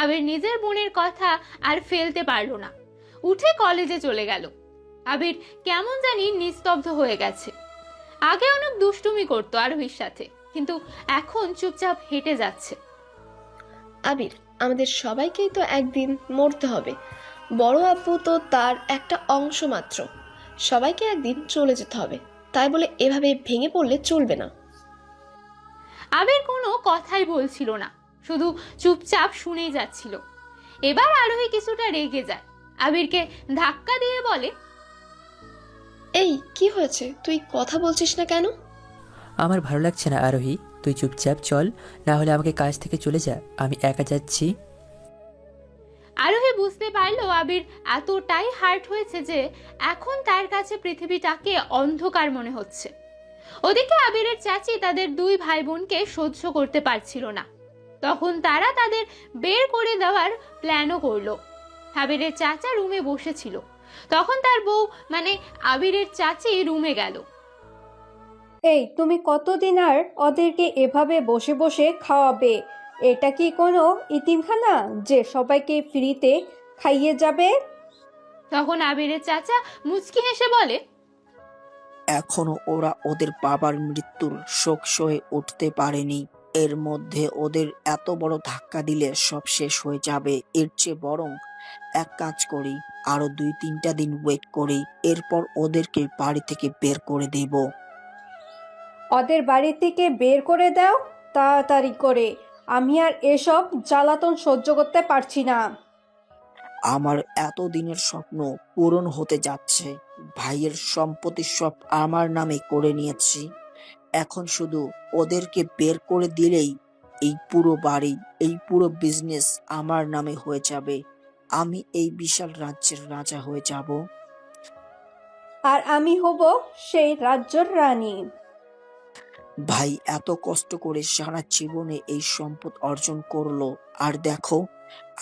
আবির নিজের বোনের কথা আর ফেলতে পারলো না, উঠে কলেজে চলে গেল। আবির কেমন জানি নিস্তব্ধ হয়ে গেছে। আগে অনেক দুষ্টুমি করতো আরোহীর সাথে, কিন্তু এখন চুপচাপ হেঁটে যাচ্ছে। আবির, আমাদের সবাইকেই তো একদিন মরতে হবে। বড় আপু তো তার একটা অংশ মাত্র। সবাইকে একদিন চলে যেতে হবে, তাই বলে এভাবে ভেঙে পড়লে চলবে না। আবির কোনো কথাই বলছিল না, শুধু চুপচাপ শুনেই যাচ্ছিল। এবার আরোহী কিছুটা রেগে যায়, আবিরকে ধাক্কা দিয়ে বলে, এই কি হয়েছে, তুই কথা বলছিস না কেন? আমার ভালো লাগছে না আরোহী, তুই চুপচাপ চল, না হলে আমাকে কাজ থেকে চলে যা, আমি একা যাচ্ছি। আরোহী বুঝতে পারলো আবির এতটাই হার্ট হয়েছে যে এখন তার কাছে পৃথিবীটাকে অন্ধকার মনে হচ্ছে। ওদিকে আবিরের চাচি তাদের দুই ভাই বোনকে সহ্য করতে পারছিল না। তখন তারা তাদের বের করে দেওয়ার প্ল্যানও করলো। আবিরের চাচা রুমে বসেছিল, তখন তার বউ মানে আবিরের চাচি রুমে গেল। এই তুমি কতদিন আর ওদেরকে এভাবে বসে বসে খাওয়াবে? এটা কি কোনো ইতিমখানা যে সবাইকে ফ্রিতে খাইয়ে যাবে? তখন আবিরের চাচা মুচকি হেসে বলে, এখনো ওরা ওদের বাবার মৃত্যুর শোক সয়ে উঠতে পারেনি। এর মধ্যে ওদের এত বড় ধাক্কা দিলে সব শেষ হয়ে যাবে। এর চেয়ে বরং এক কাজ করি, আরো 2-3টা দিন ওয়েট করি, এরপর ওদেরকে বাড়ি থেকে বের করে দেব। ওদের বাড়ি থেকে বের করে দাও তাড়াতাড়ি করে। আমি আর এসব জ্বালাতন সহ্য করতে পারছি না। আমার এতদিনের স্বপ্ন পূরণ হতে যাচ্ছে। ভাইয়ের সম্পত্তি সব আমার নামে করে নিয়েছি। এখন শুধু ওদেরকে বের করে দিলেই এই পুরো বাড়ি, এই পুরো বিজনেস আমার নামে হয়ে যাবে। আমি এই বিশাল রাজ্যের রাজা হয়ে যাব। আর আমি হব সেই রাজ্যের রানী। ভাই এত কষ্ট করে সারা জীবনে এই সম্পদ অর্জন করলো, আর দেখো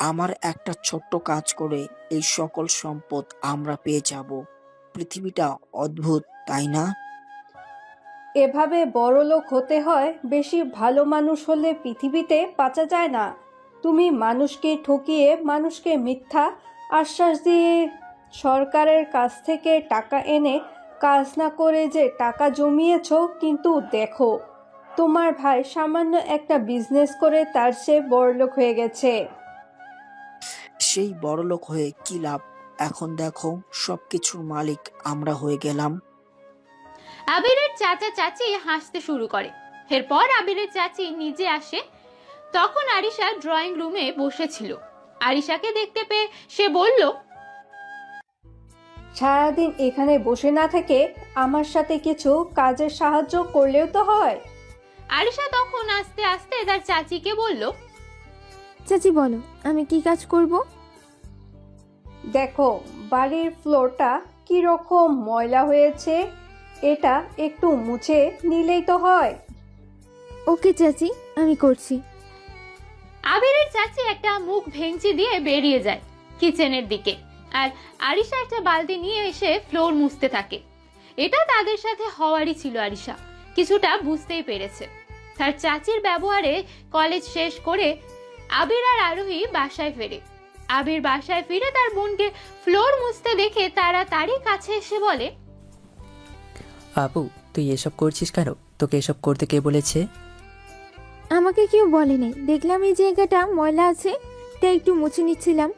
আমার একটা ছোট্ট কাজ করে এই সকল সম্পদ আমরা পেয়ে যাব। পৃথিবীটা অদ্ভুত, তাই না? এভাবে বড়লোক হতে হয়। বেশি ভালো মানুষ হলে পৃথিবীতে বাঁচা যায় না। তুমি মানুষকে ঠকিয়ে, মানুষকে মিথ্যা আশ্বাস দিয়ে সরকারের কাছ থেকে টাকা এনে কাজ না করে যে টাকা জমিয়েছো, কিন্তু দেখো তোমার ভাই সামান্য একটা বিজনেস করে তার চেয়ে বড়লোক হয়ে গেছে। সেই বড়লোক হয়ে কি লাভ? এখন দেখো সবকিছুর মালিক আমরা হয়ে গেলাম। আবিরের চাচা চাচি হাসতে শুরু করে। এরপর আবিরের চাচি নিজে আসে। তখন আরিশা ড্রয়িং রুমে বসেছিল। আরিশাকে দেখতে পেয়ে সে বলল, সারাদিন এখানে বসে না থেকে আমার সাথে কিছু কাজের সাহায্য করলেও তো হয়। আরিশা তখন আস্তে আস্তে তার চাচিকে বলল, চাচি বলো, আমি কি কাজ করব? দেখো বাড়ির ফ্লোরটা কি রকম ময়লা হয়েছে, এটা একটু মুছে নিলেই তো হয়। ওকে চাচি, আমি করছি। আবিরের চাচি একটা মুখ ভেঙচি দিয়ে বেরিয়ে যায় কিচেনের দিকে, আর আরিশা একটা বালতি নিয়ে এসে ফ্লোর মুছতে থাকে। এটা তাদের সাথে হওয়ারই ছিল। আরিশা কিছুটা বুঝতেই পেরেছে। তার চাচির ব্যবহারে কলেজ শেষ করে আবির আর আরোহী বাসায় ফেরে। আবির বাসায় ফিরে তার বোনকে ফ্লোর মুছতে দেখে তাড়াতাড়ি কাছে এসে বলে, আপু, তুই এসব করছিস কেন? তোকে এসব করতে কে বলেছে? আমাকে কেউ বলে নাই, দেখলাম এই জায়গাটা ময়লা আছে, তাই একটু মুছে নিচ্ছিলাম।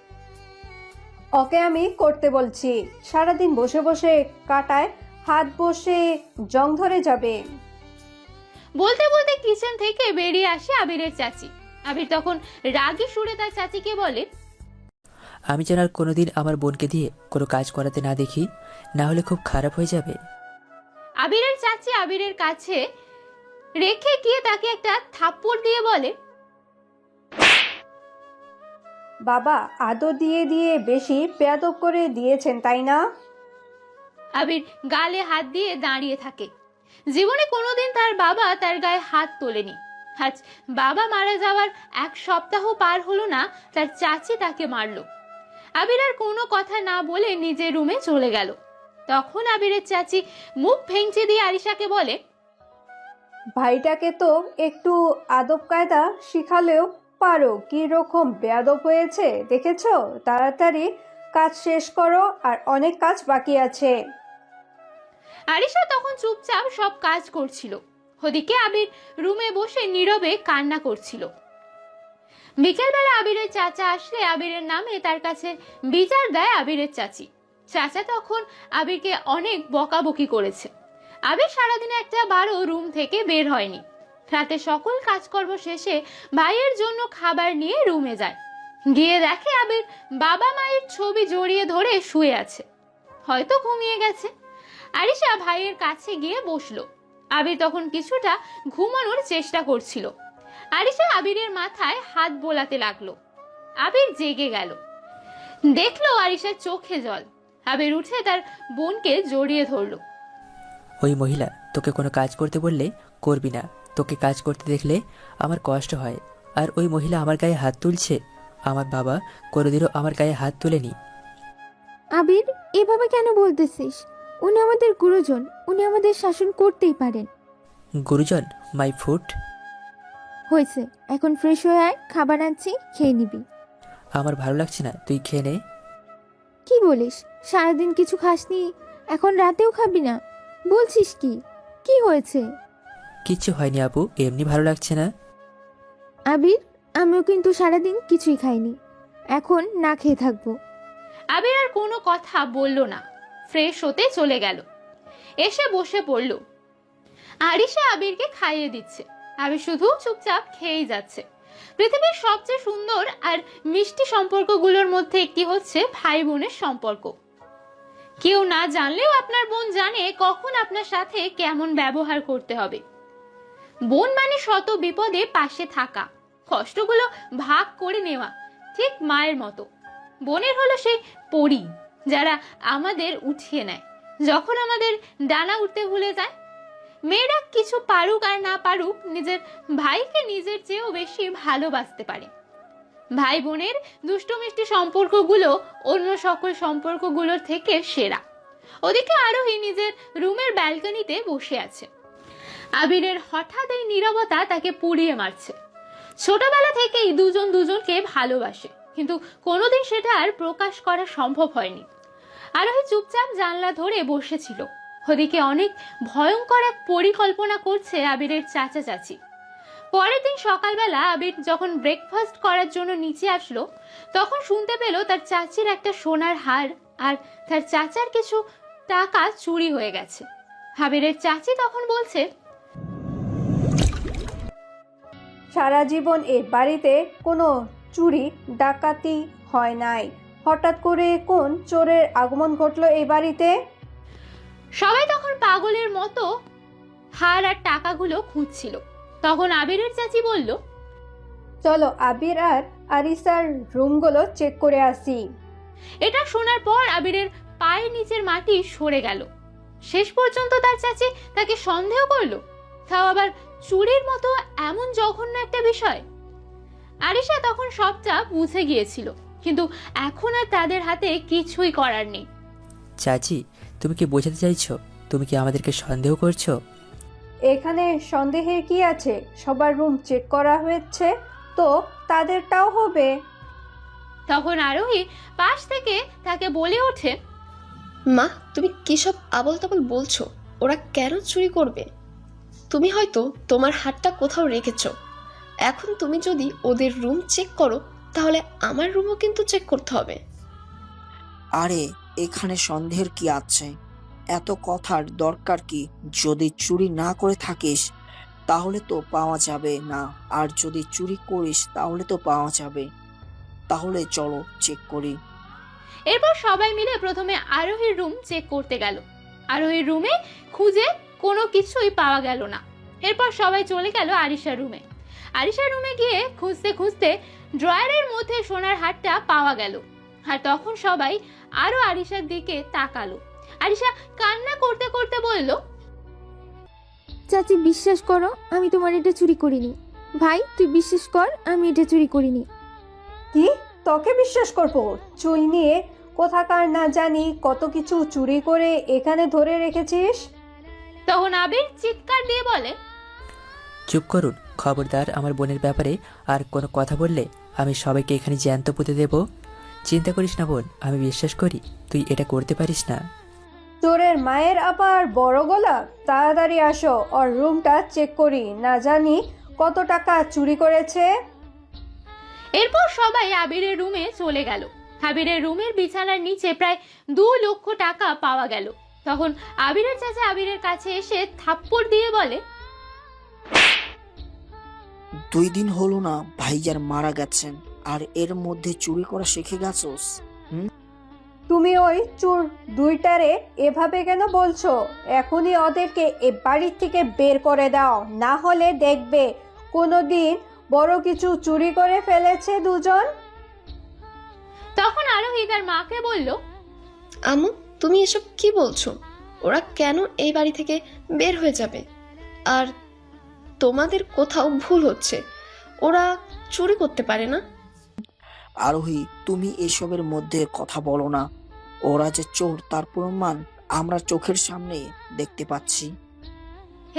ওকে আমি করতে বলছি, সারাদিন বসে বসে কাটায়, হাত বসে জং ধরে যাবে। বলতে বলতে কিচেন থেকে বেরিয়ে আসে আবিরের চাচি। আবির তখন রাগী সুরে তার চাচিকে বলে, আমি যেন আর কোনোদিন আমার বোনকে দিয়ে কোনো কাজ করাতে না দেখি, না হলে খুব খারাপ হয়ে যাবে। আবিরের চাচি আবিরের কাছে রেখে গিয়ে তাকে একটা থাপ্পড় দিয়ে বলে, বাবা আদর দিয়ে দিয়ে বেশি বেয়াদব করে দিয়েছেন, তাই না? আবির গালে হাত দিয়ে দাঁড়িয়ে থাকে। জীবনে কোনোদিন তার বাবা তার গায়ে হাত তোলেনি। আজ বাবা মারা যাওয়ার 1 সপ্তাহ পার হলো না, তার চাচি তাকে মারলো। আবির আর কোনো কথা না বলে নিজের রুমে চলে গেল। তখন আবিরের চাচি মুখ ভেঙচি দিয়ে আরিশাকে বলে, ভাইটাকে তো একটু আদব কায়দা শিখালেও পারো কি রকম বেয়াদব হয়েছে দেখেছো? তাড়াতাড়ি কাজ শেষ করো, আর অনেক কাজ বাকি আছে। আরিশা তখন চুপচাপ সব কাজ করছিল। ওদিকে আবির রুমে বসে নীরবে কান্না করছিল। বিকেলবেলা আবিরের চাচা আসলে আবিরের নামে তার কাছে বিচার দেয় আবিরের চাচি। চাচা তখন আবিরকে অনেক বকাবকি করেছে। আবির সারাদিনে একটা বারও রুম থেকে বের হয়নি। রাতে সকল কাজকর্ম শেষে ভাইয়ের জন্য খাবার নিয়ে রুমে যায়। গিয়ে দেখে আবির বাবা মায়ের ছবি জড়িয়ে ধরে শুয়ে আছে, হয়তো ঘুমিয়ে গেছে। আরিশা ভাইয়ের কাছে গিয়ে বসলো। আবির তখন কিছুটা ঘুমানোর চেষ্টা করছিল। আরিশা আবিরের মাথায় হাত বোলাতে লাগলো। আবির জেগে গেল, দেখলো আরিশার চোখে জল। আবির উঠে তার বোনকে জড়িয়ে ধরলো। ওই মহিলা তোকে কোনো কাজ করতে বললে করবি না, তোকে কাজ করতে দেখলে আমার কষ্ট হয়। আর ওই মহিলা আমার গায়ে হাত তুলছে। আমার বাবা কোনোদিনও আমার গায়ে হাত তুলেনি। আবির, এভাবে কেন বলতেছিস? উনি আমাদের গুরুজন, উনি আমাদের শাসন করতেই পারেন। গুরুজন মাই ফুড। হয়েছে, এখন ফ্রেশ হয়ে আয়, খাবার আনছি, খেয়ে নিবি। আমার ভালো লাগছে না, তুই খেয়ে নে। কি বলিস? সারাদিন কিছু খাসনি, এখন রাতেও খাবি না? বলছিস কি? কি হয়েছে? কিচ্ছু হয়নি আপু, এমনি ভালো লাগছে না। আবির, আমিও কিন্তু সারাদিন কিছুই খাইনি, এখন না খেয়ে থাকবো। আবির আর কোনো কথা বলল না, ফ্রেশ হতে চলে গেল। এসে বসে পড়ল। আরিশা আবিরকে খাইয়ে দিচ্ছে। আবির শুধু চুপচাপ খেয়েই যাচ্ছে। পৃথিবীর সবচেয়ে সুন্দর আর মিষ্টি সম্পর্কগুলোর মধ্যে একটি হচ্ছে ভাই বোনের সম্পর্ক। কেউ না জানলেও আপনার বোন জানে কখন আপনার সাথে কেমন ব্যবহার করতে হবে। বোন মানে শত বিপদে পাশে থাকা, কষ্টগুলো ভাগ করে নেওয়া, ঠিক মায়ের মতো। বোনের হলো সেই পরী যারা আমাদের উঠিয়ে নেয় যখন আমাদের ডানা উঠতে ভুলে যায়। মেয়েরা কিছু পারুক আর না পারুক, নিজের ভাইকে নিজের চেয়েও বেশি ভালোবাসতে পারে। ভাই বোনের দুষ্টু মিষ্টি সম্পর্কগুলো অন্য সকল সম্পর্কগুলোর থেকে সেরা। ওদিকে আরোহী নিজের রুমের ব্যালকনিতে বসে আছে। আবিরের হঠাৎ এই নীরবতা তাকে পুড়িয়ে মারছে। ছোটবেলা থেকেই দুজন দুজনকে ভালোবাসে, কিন্তু কোনোদিন সেটা আর প্রকাশ করা সম্ভব হয়নি। আরোহী চুপচাপ জানলা ধরে বসেছিল। ওদিকে অনেক ভয়ঙ্কর এক পরিকল্পনা করছে আবিরের চাচা চাচি। পরের দিন সকালবেলা আবির যখন ব্রেকফাস্ট করার জন্য নিচে আসলো, তখন শুনতে পেল তার চাচির একটা সোনার হার আর তার চাচার কিছু টাকা চুরি হয়ে গেছে। আবিরের চাচি তখন বলছে, সারা জীবন এই বাড়িতে কোনো চুরি ডাকাতি হয় নাই, হঠাৎ করে কোন চোরের আগমন ঘটলো এই বাড়িতে? সবাই তখন পাগলের মতো হার আর টাকাগুলো খুঁজছিল। তখন আবিরের চাচি বলল, চলো আবির আর আরিসার রুমগুলো চেক করে আসি। এটা শোনার পর আবিরের পায়ের নিচের মাটি সরে গেল। শেষ পর্যন্ত তার চাচি তাকে সন্দেহ করলো, তাও আবার চুরির মতো এমন জঘন্য একটা বিষয়। আরিশা তখন সবটা বুঝে গিয়েছিল, কিন্তু এখন আর তাদের হাতে কিছুই করার নেই। চাচি, তুমি কি বোঝাতে চাইছো? তুমি কি আমাদেরকে সন্দেহ করছো? এখানে সন্দেহের কি আছে? সবার রুম চেক করা হয়েছে, তো তাদেরটাও হবে। তখন আরোহী পাশ থেকে তাকে বলে ওঠে, মা, তুমি কী সব আবল তাবল বলছো? ওরা কেন চুরি করবে? তুমি হয়তো তোমার হাতটা কোথাও রেখেছো। এখন তুমি যদি ওদের রুম চেক করো, তাহলে আমার রুমও কিন্তু চেক করতে হবে। আরে এখানে সন্দেহের কি আছে? এত কথার দরকার কি? যদি চুরি না করে থাকিস তাহলে তো পাওয়া যাবে না, আর যদি চুরি করিস তাহলে তো পাওয়া যাবে। তাহলে চলো চেক করি। এরপর সবাই মিলে প্রথমে আরোহীর রুম চেক করতে গেল। আরোহীর রুমে খুঁজে কোনো কিছুই পাওয়া গেল না। এরপর সবাই চলে গেল আরিশার রুমে। আরিশার রুমে গিয়ে খুঁজতে খুঁজতে ড্রয়ারের মধ্যে সোনার হারটা পাওয়া গেল। আর তখন সবাই আরো আরিশার দিকে তাকালো। আরিশা কান্না করতে করতে বলল, চাচি, বিশ্বাস করো, আমি তোমার এটা চুরি করিনি। ভাই, তুই বিশ্বাস কর, আমি এটা চুরি করিনি। কি? তোকে বিশ্বাস করবো? চুল নিয়ে কোথাকার না জানি কত কিছু চুরি করে এখানে ধরে রেখেছিস। তখন আবির চিৎকার দিয়ে বলে, চুপ করুন, খবরদার আমার বোনের ব্যাপারে আর কোনো কথা বললে আমি সবাইকে এখানে জ্যান্ত পুঁতে দেব। চিন্তা করিস না বোন, আমি বিশ্বাস করি তুই এটা করতে পারিস না। চোরের মায়ের আবার বড় গলা। তাড়াতাড়ি আসো, ওর রুমটা চেক করি, না জানি কত টাকা চুরি করেছে। এরপর সবাই আবিরের রুমে চলে গেল। আবিরের রুমের বিছানার নিচে প্রায় 2 লক্ষ টাকা পাওয়া গেল। তখন আবিরের চাচা আবিরের কাছে এসে থাপ্পড় দিয়ে বলে, 2 দিন হলো না ভাইজান মারা গেছেন, আর এর মধ্যে চুরি করা শিখে গেছোস? তুমি ওই চোর দুইটারে এভাবে কেন বলছো? এখনই ওদেরকে এ বাড়ির থেকে বের করে দাও, না হলে দেখবে কোনোদিন বড় কিছু চুরি করে ফেলেছে দুজন। তখন আরোহী তার মাকে বলল, আম্মু, তুমি এসব কি বলছো? ওরা কেন এই বাড়ি থেকে বের হয়ে যাবে? আর তোমাদের কোথাও ভুল হচ্ছে, ওরা চুরি করতে পারে না। আরোহী, তুমি এসবের মধ্যে কথা বলো না। ওরা যে চোর তার প্রমাণ আমরা চোখের সামনে দেখতে পাচ্ছি।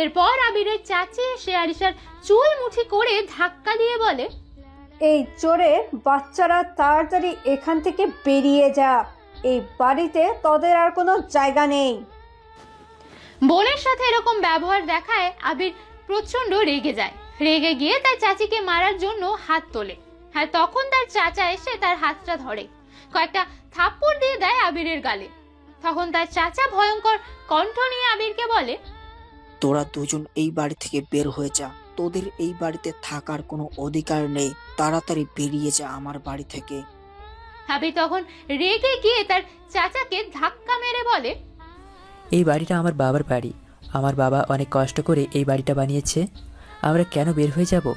এরপর আবিরের চাচি এসে আরিশার চুল মুঠি করে ধাক্কা দিয়ে বলে, এই চোরের বাচ্চারা তাড়াতাড়ি এখান থেকে বেরিয়ে যা, এই বাড়িতে তোদের আর কোনো জায়গা নেই। বোনের সাথে এরকম ব্যবহার দেখায় আবির প্রচন্ড রেগে যায়। রেগে গিয়ে তার চাচিকে মারার জন্য হাত তোলে। আর তখন তার চাচা এসে তার হাতটা ধরে কয়েকটা থাপ্পড় দিয়ে দেয় আবিরের গালে। তখন তার চাচা ভয়ঙ্কর কণ্ঠ নিয়ে আবিরকে বলে, তোরা দুজন এই বাড়ি থেকে বের হয়ে যা, তোদের এই বাড়িতে থাকার কোনো অধিকার নেই। তাড়াতাড়ি বেরিয়ে যা আমার বাড়ি থেকে। আবির তখন রেগে গিয়ে তার চাচাকে ধাক্কা মেরে বলে, এই বাড়িটা আমার বাবার বাড়ি। আমার বাবা অনেক কষ্ট করে এই বাড়িটা বানিয়েছে। আমরা কেন বের হয়ে যাব?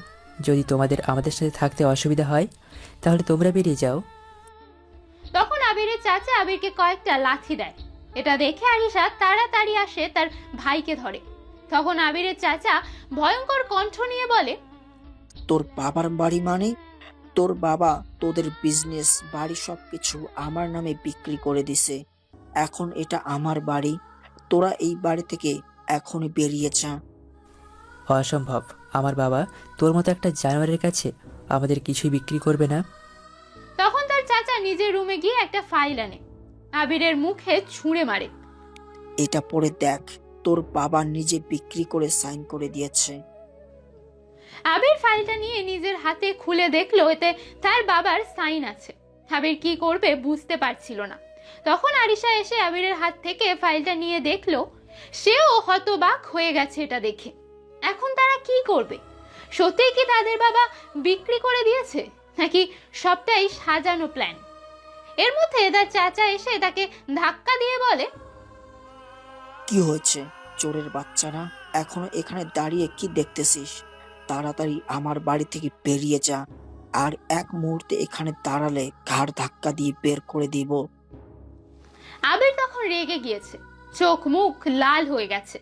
যদি তোমাদের আমাদের সাথে থাকতে অসুবিধা হয় তাহলে তোমরা বেরিয়ে যাও। তখন আবিরের চাচা আবিরকে কয়েকটা লাথি দেয়। এটা দেখে আরিশা তাড়াতাড়ি আসে তার ভাইকে ধরে। তখন আবিরের চাচা ভয়ঙ্কর কণ্ঠ নিয়ে বলে, তোর বাবার বাড়ি মানে? তোর বাবা তোদের বিজনেস বাড়ি সবকিছু আমার নামে বিক্রি করে দিছে। এখন এটা আমার বাড়ি। তোরা এই বাড়ি থেকে এখনই বেরিয়ে যা। অসম্ভব, আমার বাবা তোর মতো একটা জানোয়ারের কাছে আমাদের কিছুই বিক্রি করবে না। তখন তার চাচা নিজের রুমে গিয়ে একটা ফাইল আনে, আবিরের মুখে ছুঁড়ে মারে। এটা পড়ে দেখ, তোর বাবা নিজে বিক্রি করে সাইন করে দিয়েছে। আবির ফাইলটা নিয়ে নিজের হাতে খুলে দেখলো এতে তার বাবার সাইন আছে। আবির কি করবে বুঝতে পারছিল না। তখন আরিশা এসে আবিরের হাত থেকে ফাইলটা নিয়ে দেখলো, সেও হতবাক হয়ে গেছে এটা দেখে। এখন তারা কি করবে? সত্যিই কি তাদের বাবা বিক্রি করে দিয়েছে, নাকি সবটাই সাজানো প্ল্যান? এর মধ্যে তার চাচা এসে তাকে ধাক্কা দিয়ে বলে, কি হয়েছে চোরের বাচ্চারা? এখনো এখানে দাঁড়িয়ে কি দেখতেছিস? তাড়াতাড়ি আমার বাড়ি থেকে বেরিয়ে যা, আর এক মুহূর্তে এখানে দাঁড়ালে ঘাড় ধাক্কা দিয়ে বের করে দিব। আবির তখন রেগে গিয়েছে, চোখ মুখ লাল হয়ে গেছে।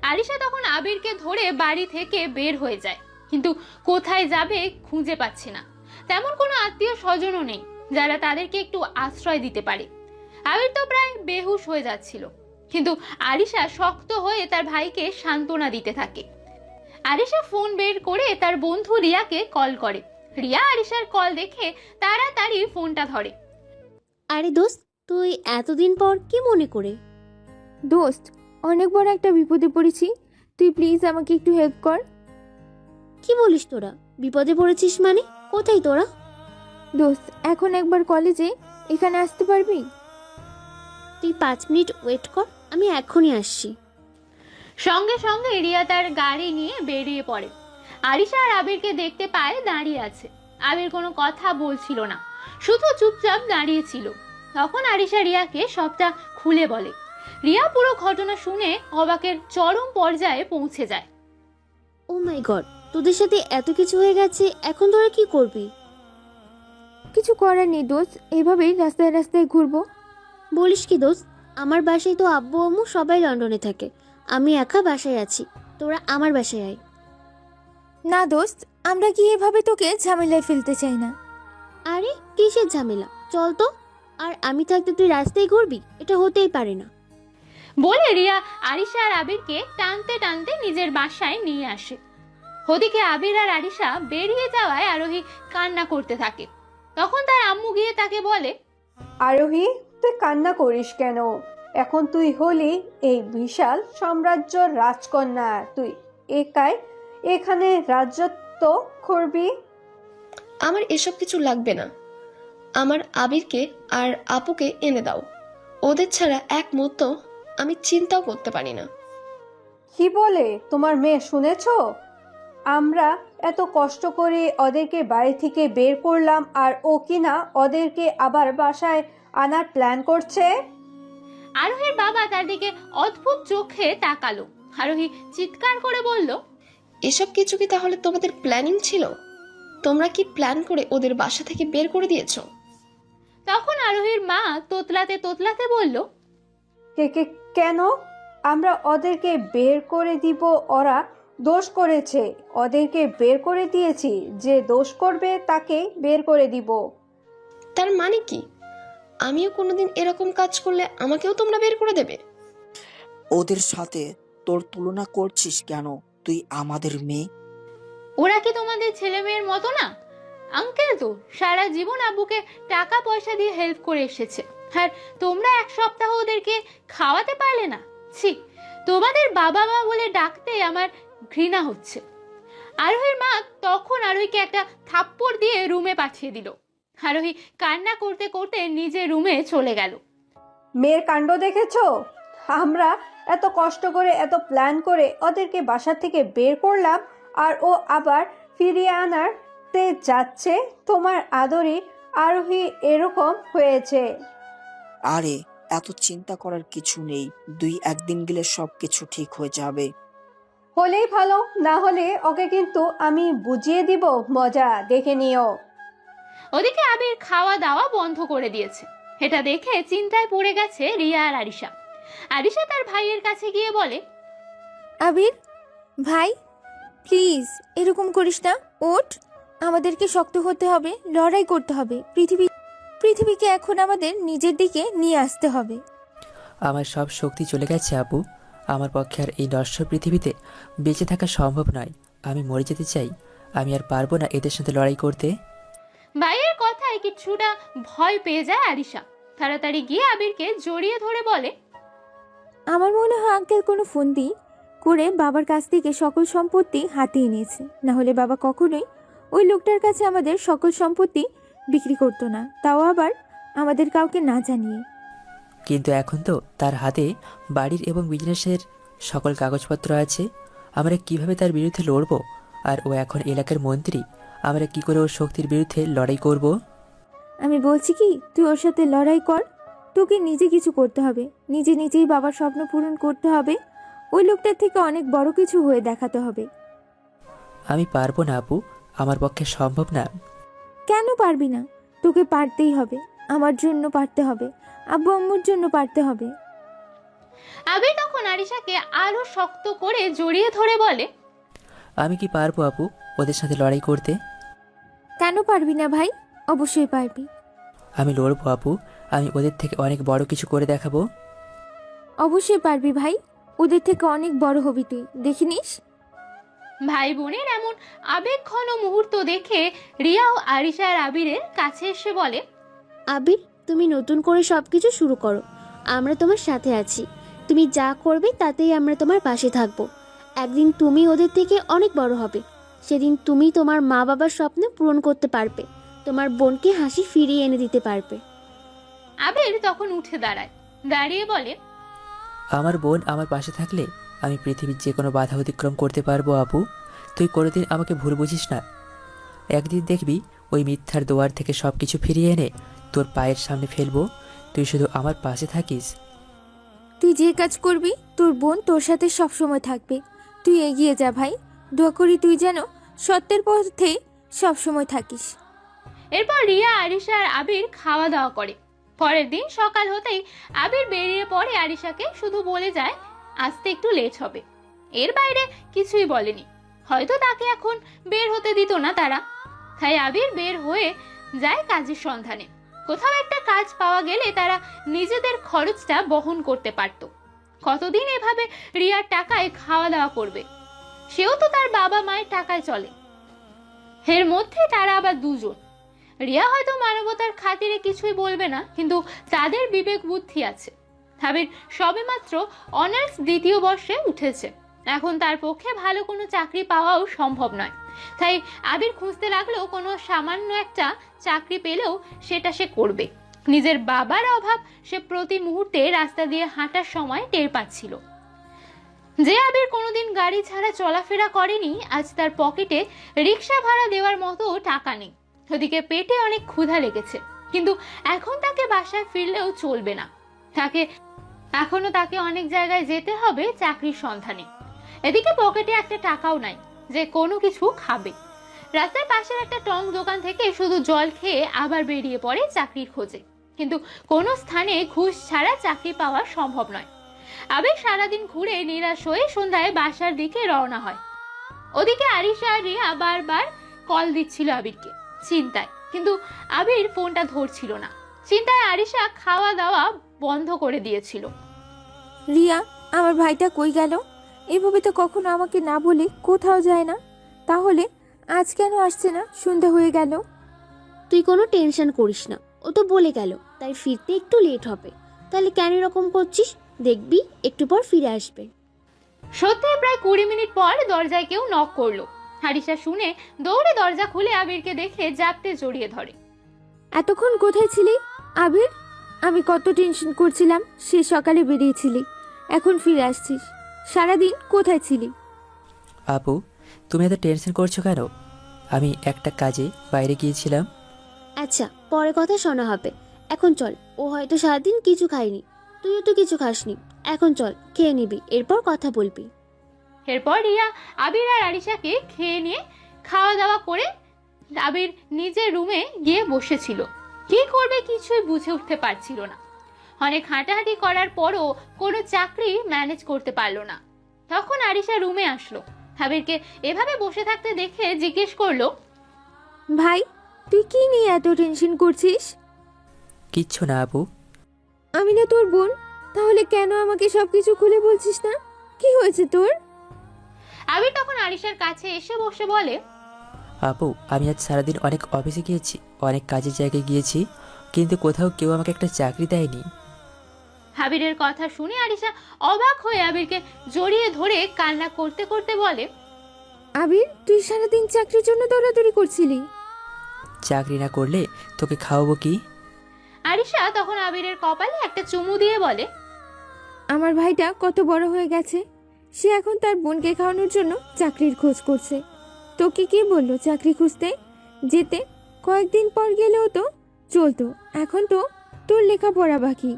আরিশা তখন আবিরকে ধরে বাড়ি থেকে বের হয়ে যায়, কিন্তু কোথায় যাবে খুঁজে পাচ্ছে না। তেমন কোনো আত্মীয় স্বজনও নেই যারা তাদেরকে একটু আশ্রয় দিতে পারে। আবির তো প্রায় বেহুশ হয়ে যাচ্ছিল, কিন্তু আরিশা শক্ত হয়ে তার ভাইকে সান্ত্বনা দিতে থাকে। আরিশা ফোন বের করে তার বন্ধু রিয়াকে কল করে। রিয়া আরিশার কল দেখে তাড়াতাড়ি ফোনটা ধরে। আরে দোস্ত, তুই এতদিন পর কি মনে করে? দোস্ত, অনেক বড় একটা বিপদে পড়েছি, তুই প্লিজ আমাকে একটু হেল্প কর। কি বলিস তোরা? বিপদে পড়েছিস মানে? কোথায় তোরা? দোস্ত, এখন একবার কলেজে এখানে আসতে পারবি? তুই 5 মিনিট ওয়েট কর, আমি এখনই আসছি। সঙ্গে সঙ্গে রিয়া তার গাড়ি নিয়ে বেরিয়ে পড়ে। আরিশা আর আবিরকে দেখতে পায় দাঁড়িয়ে আছে। আবির কোনো কথা বলছিল না, শুধু চুপচাপ দাঁড়িয়ে ছিল। তখন আরিশা রিয়াকে সবটা খুলে বলে। রিয়া পুরো ঘটনা শুনে অবাকের চরম পর্যায়ে পৌঁছে যায়। ও মাই গড, তোদের সাথে এত কিছু হয়ে গেছে, এখন তোরা কি করবি? কিছু করার নেই দোস্ত, এভাবেই রাস্তায় রাস্তায় ঘুরবো। বলিস কি দোস্ত? আমার বাসায় তো আব্বু আম্মু সবাই লন্ডনে থাকে, আমি একা বাসায় আছি। তোরা আমার বাসায় আয়। না দোস্ত, আমরা কি এভাবে তোকে ঝামেলায় ফেলতে চাই না। আরে কিসের ঝামেলা, চল তো। আর আমি থাকতে তুই রাস্তায় ঘুরবি? এটা হতেই পারে না। বলে রিয়া আরিশা আর আবিরকে টানতে টানতে নিজের বাসায় নিয়ে আসে। ওদিকে আবির আর আরিশা বেরিয়ে যাওয়ায় আরোহী কান্না করতে থাকে। তখন তার আম্মু গিয়ে তাকে বলে, আরোহী, তুই কান্না করিস কেন? এখন তুই হলি এই বিশাল সাম্রাজ্যর রাজকন্যা। তুই একাই এখানে রাজত্ব করবি। আমার এসব কিছু লাগবে না। আমার আবিরকে আর আপুকে এনে দাও। ওদের ছাড়া এক মুহূর্ত আমি চিন্তাও করতে পারি না। কি বলে তোমার মেয়ে, শুনেছো? আমরা এত কষ্ট করে ওদেরকে বাড়ি থেকে বের করলাম, আর ও কিনা ওদেরকে আবার বাসায় আনার প্ল্যান করছে। আরোহীর বাবা তার দিকে অদ্ভুত চোখে তাকালো। আরোহী চিৎকার করে বলল, এসব কিছু কি তাহলে তোমাদের প্ল্যানিং ছিল? তোমরা কি প্ল্যান করে ওদের বাসা থেকে বের করে দিয়েছো? তখন আরোহীর মা তোতলাতে তোতলাতে বলল, কেন? আমরা ওদেরকে বের করে দিব? ওরা দোষ করেছে, ওদেরকে বের করে দিয়েছি। যে দোষ করবে তাকে বের করে দিব। তার মানে কি, আমিও কোনোদিন এরকম কাজ করলে আমাকেও তোমরা বের করে দেবে? ওদের সাথে তোর তুলনা করছিস কেন? তুই আমাদের মেয়ে। ওরা কি তোমাদের ছেলে মেয়ের মতো না? আঙ্কেল তো সারা জীবন আব্বুকে টাকা পয়সা দিয়ে হেল্প করে এসেছে, আর তোমরা এক সপ্তাহ ওদেরকে খাওয়াতে পারলে না। ছি, তোমাদের বাবা মা বলে ডাকতে আমার ঘৃণা হচ্ছে। আরোহীর মা তখন আরোহীকে একটা থাপ্পড় দিয়ে রুমে পাঠিয়ে দিল। আরোহী কান্না করতে করতে নিজের রুমে চলে গেল। মেয়ের কাণ্ড দেখেছো? আমরা এত কষ্ট করে, এত প্ল্যান করে ওদেরকে বাসা থেকে বের করলাম, আর ও আবার ফিরিয়ে আনাতে যাচ্ছে। তোমার আদরি আরোহী এরকম হয়েছে। আরে এত চিন্তা করার কিছু নেই, 2-1 দিন গেলে সবকিছু ঠিক হয়ে যাবে। হলেই ভালো, না হলে ওকে কিন্তু আমি বুঝিয়ে দিব, মজা দেখে নিও। ওদিকে আবির খাওয়া দাওয়া বন্ধ করে দিয়েছে। এটা দেখে চিন্তায় পড়ে গেছে রিয়া আর আরিশা। আরিশা তার ভাইয়ের কাছে গিয়ে বলে, আবির ভাই, প্লিজ এরকম করিস না। ওঠ, আমাদেরকে শক্ত হতে হবে, লড়াই করতে হবে। পৃথিবীকে এখন আমাদের নিজের দিকে নিয়ে আসতে হবে। আমার সব শক্তি চলে গেছে আপু। আমার পক্ষে আর এই নশ্বর পৃথিবীতে বেঁচে থাকা সম্ভব নয়। আমি মরে যেতে চাই। আমি আর পারবো না এদের সাথে লড়াই করতে। ভাইয়ের কথায় কিছুটা ভয় পেয়ে যায় আরিশা। তাড়াতাড়ি গিয়ে আবিরকে জড়িয়ে ধরে বলে, আমার মনে হয় আঙ্কেল কোনো ফন্দি করে বাবার কাছ থেকে সকল সম্পত্তি হাতিয়ে নিয়েছে। না হলে বাবা কখনোই ওই লোকটার কাছে আমাদের সকল সম্পত্তি বিক্রি করতো না, তাও আবার আমাদের কাউকে না জানিয়ে। কিন্তু এখন তো তার হাতে বাড়ির এবং বিজনেসের সকল কাগজপত্র আছে। আমরা কিভাবে তার বিরুদ্ধে লড়বো? আর ও এখন এলাকার মন্ত্রী। আমরা কি করে ওর শক্তির বিরুদ্ধে লড়াই করব? আমি বলছি কি, তুই ওর সাথে লড়াই কর। তোকে নিজে কিছু করতে হবে, নিজেই বাবার স্বপ্ন পূরণ করতে হবে। ওই লোকটার থেকে অনেক বড় কিছু হয়ে দেখাতে হবে। আমি পারবো না আপু, আমার পক্ষে সম্ভব না। কেন পারবি না? তোকে পারতেই হবে। আমার জন্য পারতে হবে, আব্বু আম্মুর জন্য পারতে হবে। আবির তখন আরিশাকে আরো শক্ত করে জড়িয়ে ধরে বলে, আমি কি পারবো আপু ওদের সাথে লড়াই করতে? কেন পারবি না ভাই? অবশ্যই পারবি। আমি লড়বো আপু। আমি ওদের থেকে অনেক বড় কিছু করে দেখাবো। অবশ্যই পারবি ভাই, ওদের থেকে অনেক বড় হবি তুই, দেখিনিস। ভাই বোনের এমন আবেগঘন মুহূর্ত দেখে রিয়াও আরিশা আর আবিরের কাছে এসে বলে, আবির, তুমি নতুন করে সবকিছু শুরু করো। আমরা তোমার সাথে আছি। তুমি যা করবে তাতেই আমরা তোমার পাশে থাকবো। একদিন তুমি ওদের থেকে অনেক বড় হবে। সেদিন তুমি তোমার মা বাবার স্বপ্ন পূরণ করতে পারবে, তোমার বোনকে হাসি ফিরিয়ে এনে দিতে পারবে। আবির তখন উঠে দাঁড়ায়, দাঁড়িয়ে বলে, আমার বোন আমার পাশে থাকলে আমি পৃথিবীর যে কোনো বাধা অতিক্রম করতে পারবো আপু। তুই কোনোদিন আমাকে ভুল বুঝিস না। একদিন দেখবি ওই মিথ্যার দোয়ার থেকে সব কিছু ফিরিয়ে এনে তোর পায়ের সামনে ফেলবো। তুই শুধু আমার পাশে থাকিস। তুই যে কাজ করবি তোর বোন তোর সাথে সব সময় থাকবে। তুই এগিয়ে যা ভাই, দোয়া করি তুই যেন সত্যের পথে সব সময় থাকিস। এরপর রিয়া আরিশা আর আবির খাওয়া দাওয়া করে। পরের দিন সকাল হতেই আবির বেরিয়ে পড়ে আরিশাকে শুধু বলে যায় আসতে একটু লেট হবে। এর বাইরে কিছুই বলেনি। হয়তো তাকে এখন বের হতে দিত না তারা, তাই আবির বের হয়ে যায় কাজের সন্ধানে। কোথাও একটা কাজ পাওয়া গেলে তারা নিজেদের খরচটা বহন করতে পারত। কতদিন এভাবে রিয়ার টাকায় খাওয়া দাওয়া করবে? সেও তো তার বাবা মায়ের টাকায় চলে। এর মধ্যে তারা আবার দুজন। রিয়া হয়তো মানবতার খাতিরে কিছুই বলবে না, কিন্তু তাদের বিবেক বুদ্ধি আছে। আবির সবেমাত্র অনার্স দ্বিতীয় বর্ষে উঠেছে। এখন তার পক্ষে ভালো কোনো চাকরি পাওয়াও সম্ভব নয়। তাই আবির খুঁজতে লাগলো কোনো সামান্য একটা চাকরি পেলেও সেটা সে করবে। নিজের বাবার অভাব সে প্রতি মুহূর্তে রাস্তা দিয়ে হাঁটার সময় টের পাচ্ছিল। যে আবির কোনোদিন গাড়ি ছাড়া চলাফেরা করেনি, আজ তার পকেটে রিক্সা ভাড়া দেওয়ার মতো টাকা নেই। ওদিকে পেটে অনেক ক্ষুধা লেগেছে, কিন্তু এখন তাকে বাসায় ফিরলেও চলবে না। এখনো তাকে অনেক জায়গায় যেতে হবে চাকরির সন্ধানে। এদিকে পকেটে একটা টাকাও নাই যে কোনো কিছু খাবে। রাস্তার পাশের একটা টং দোকান থেকে শুধু জল খেয়ে আবার বেরিয়ে পড়ে চাকরির খোঁজে, কিন্তু কোনো স্থানে ঘুষ ছাড়া চাকরি পাওয়া সম্ভব নয়। আবির সারাদিন ঘুরে নিরাশ হয়ে সন্ধ্যায় বাসার দিকে রওনা হয়। ওদিকে আরিশা আর রিয়া বারবার কল দিচ্ছিল আবিরকে চিন্তায়, কিন্তু আবির ফোনটা ধরছিল না। চিন্তায় আরিশা খাওয়া দাওয়া বন্ধ করে দিয়েছিল। রিয়া, আমার ভাইটা কই গেল? এভাবে তো কখনো আমাকে না বলে কোথাও যায় না। তাহলে আজ কেন আসছে না? সন্ধ্যা হয়ে গেল। তুই কোনো টেনশন করিস না, ও তো বলে গেল তাই ফিরতে একটু লেট হবে। তাহলে কেন এরকম করছিস? দেখবি একটু পর ফিরে আসবে। সত্যি প্রায় 20 মিনিট পর দরজায় কেউ নক করলো। আরিশা শুনে দৌড়ে দরজা খুলে আবিরকে দেখে জাপটে জড়িয়ে ধরে। এতক্ষণ কোথায় ছিলি আবির? আমি কত টেনশন করছিলাম। সে সকালে বেরিয়েছিলি, এখন ফিরে আসছিস। সারাদিন কোথায় ছিলি? আপু, তুমি এত টেনশন করছো কেন? আমি একটা কাজে বাইরে গিয়েছিলাম। আচ্ছা, পরে কথা শোনা হবে। এখন চল, ও হয়তো সারাদিন কিছু খায়নি, তুইও তো কিছু খাসনি। এখন চল, খেয়ে নিবি, এরপর কথা বলবি। এরপর রিয়া আবির আর আরিশাকে খেয়ে নিয়ে খাওয়া দাওয়া করে আবির নিজের রুমে গিয়ে বসেছিল। কি করবে কিছুই বুঝে উঠতে পারছিল না। অনেক হাঁটাহাঁটি করার পরও কোনো চাকরি ম্যানেজ করতে পারলো না। তখন আরিশা রুমে আসলো। আবিরকে এভাবে বসে থাকতে দেখে জিজ্ঞেস করলো, ভাই, তুই কি নিয়ে এত টেনশন করছিস? কিচ্ছু না আপু। আমি না তোর বোন, তাহলে কেন আমাকে সবকিছু খুলে বলছিস না? কি হয়েছে তোর? আবির তখন আরিশার কাছে এসে বসে বলে, আপু, আমি আজ সারাদিন অনেক অফিসে গিয়েছি, অনেক কাজের জায়গায় গিয়েছি, কিন্তু কোথাও কেউ আমাকে একটা চাকরি দেয়নি। আবিরের কথা শুনে আরিশা অবাক হয়ে আবিরকে জড়িয়ে ধরে কান্না করতে করতে বলে, আবির, তুই সারাদিন চাকরির জন্য দৌড়াদৌড়ি করছিলি? চাকরি না করলে তোকে খাওয়াবো কি? আরিশা তখন আবিরের কপালে একটা চুমু দিয়ে বলে, আমার ভাইটা কত বড় হয়ে গেছে, সে এখন তার বোনকে খাওয়ানোর জন্য চাকরির খোঁজ করছে। তোকে কে বললো চাকরি খুঁজতে যেতে? কয়েকদিন পর গেলেও তো চলতো। এখন তো তোর লেখাপড়া বাকি।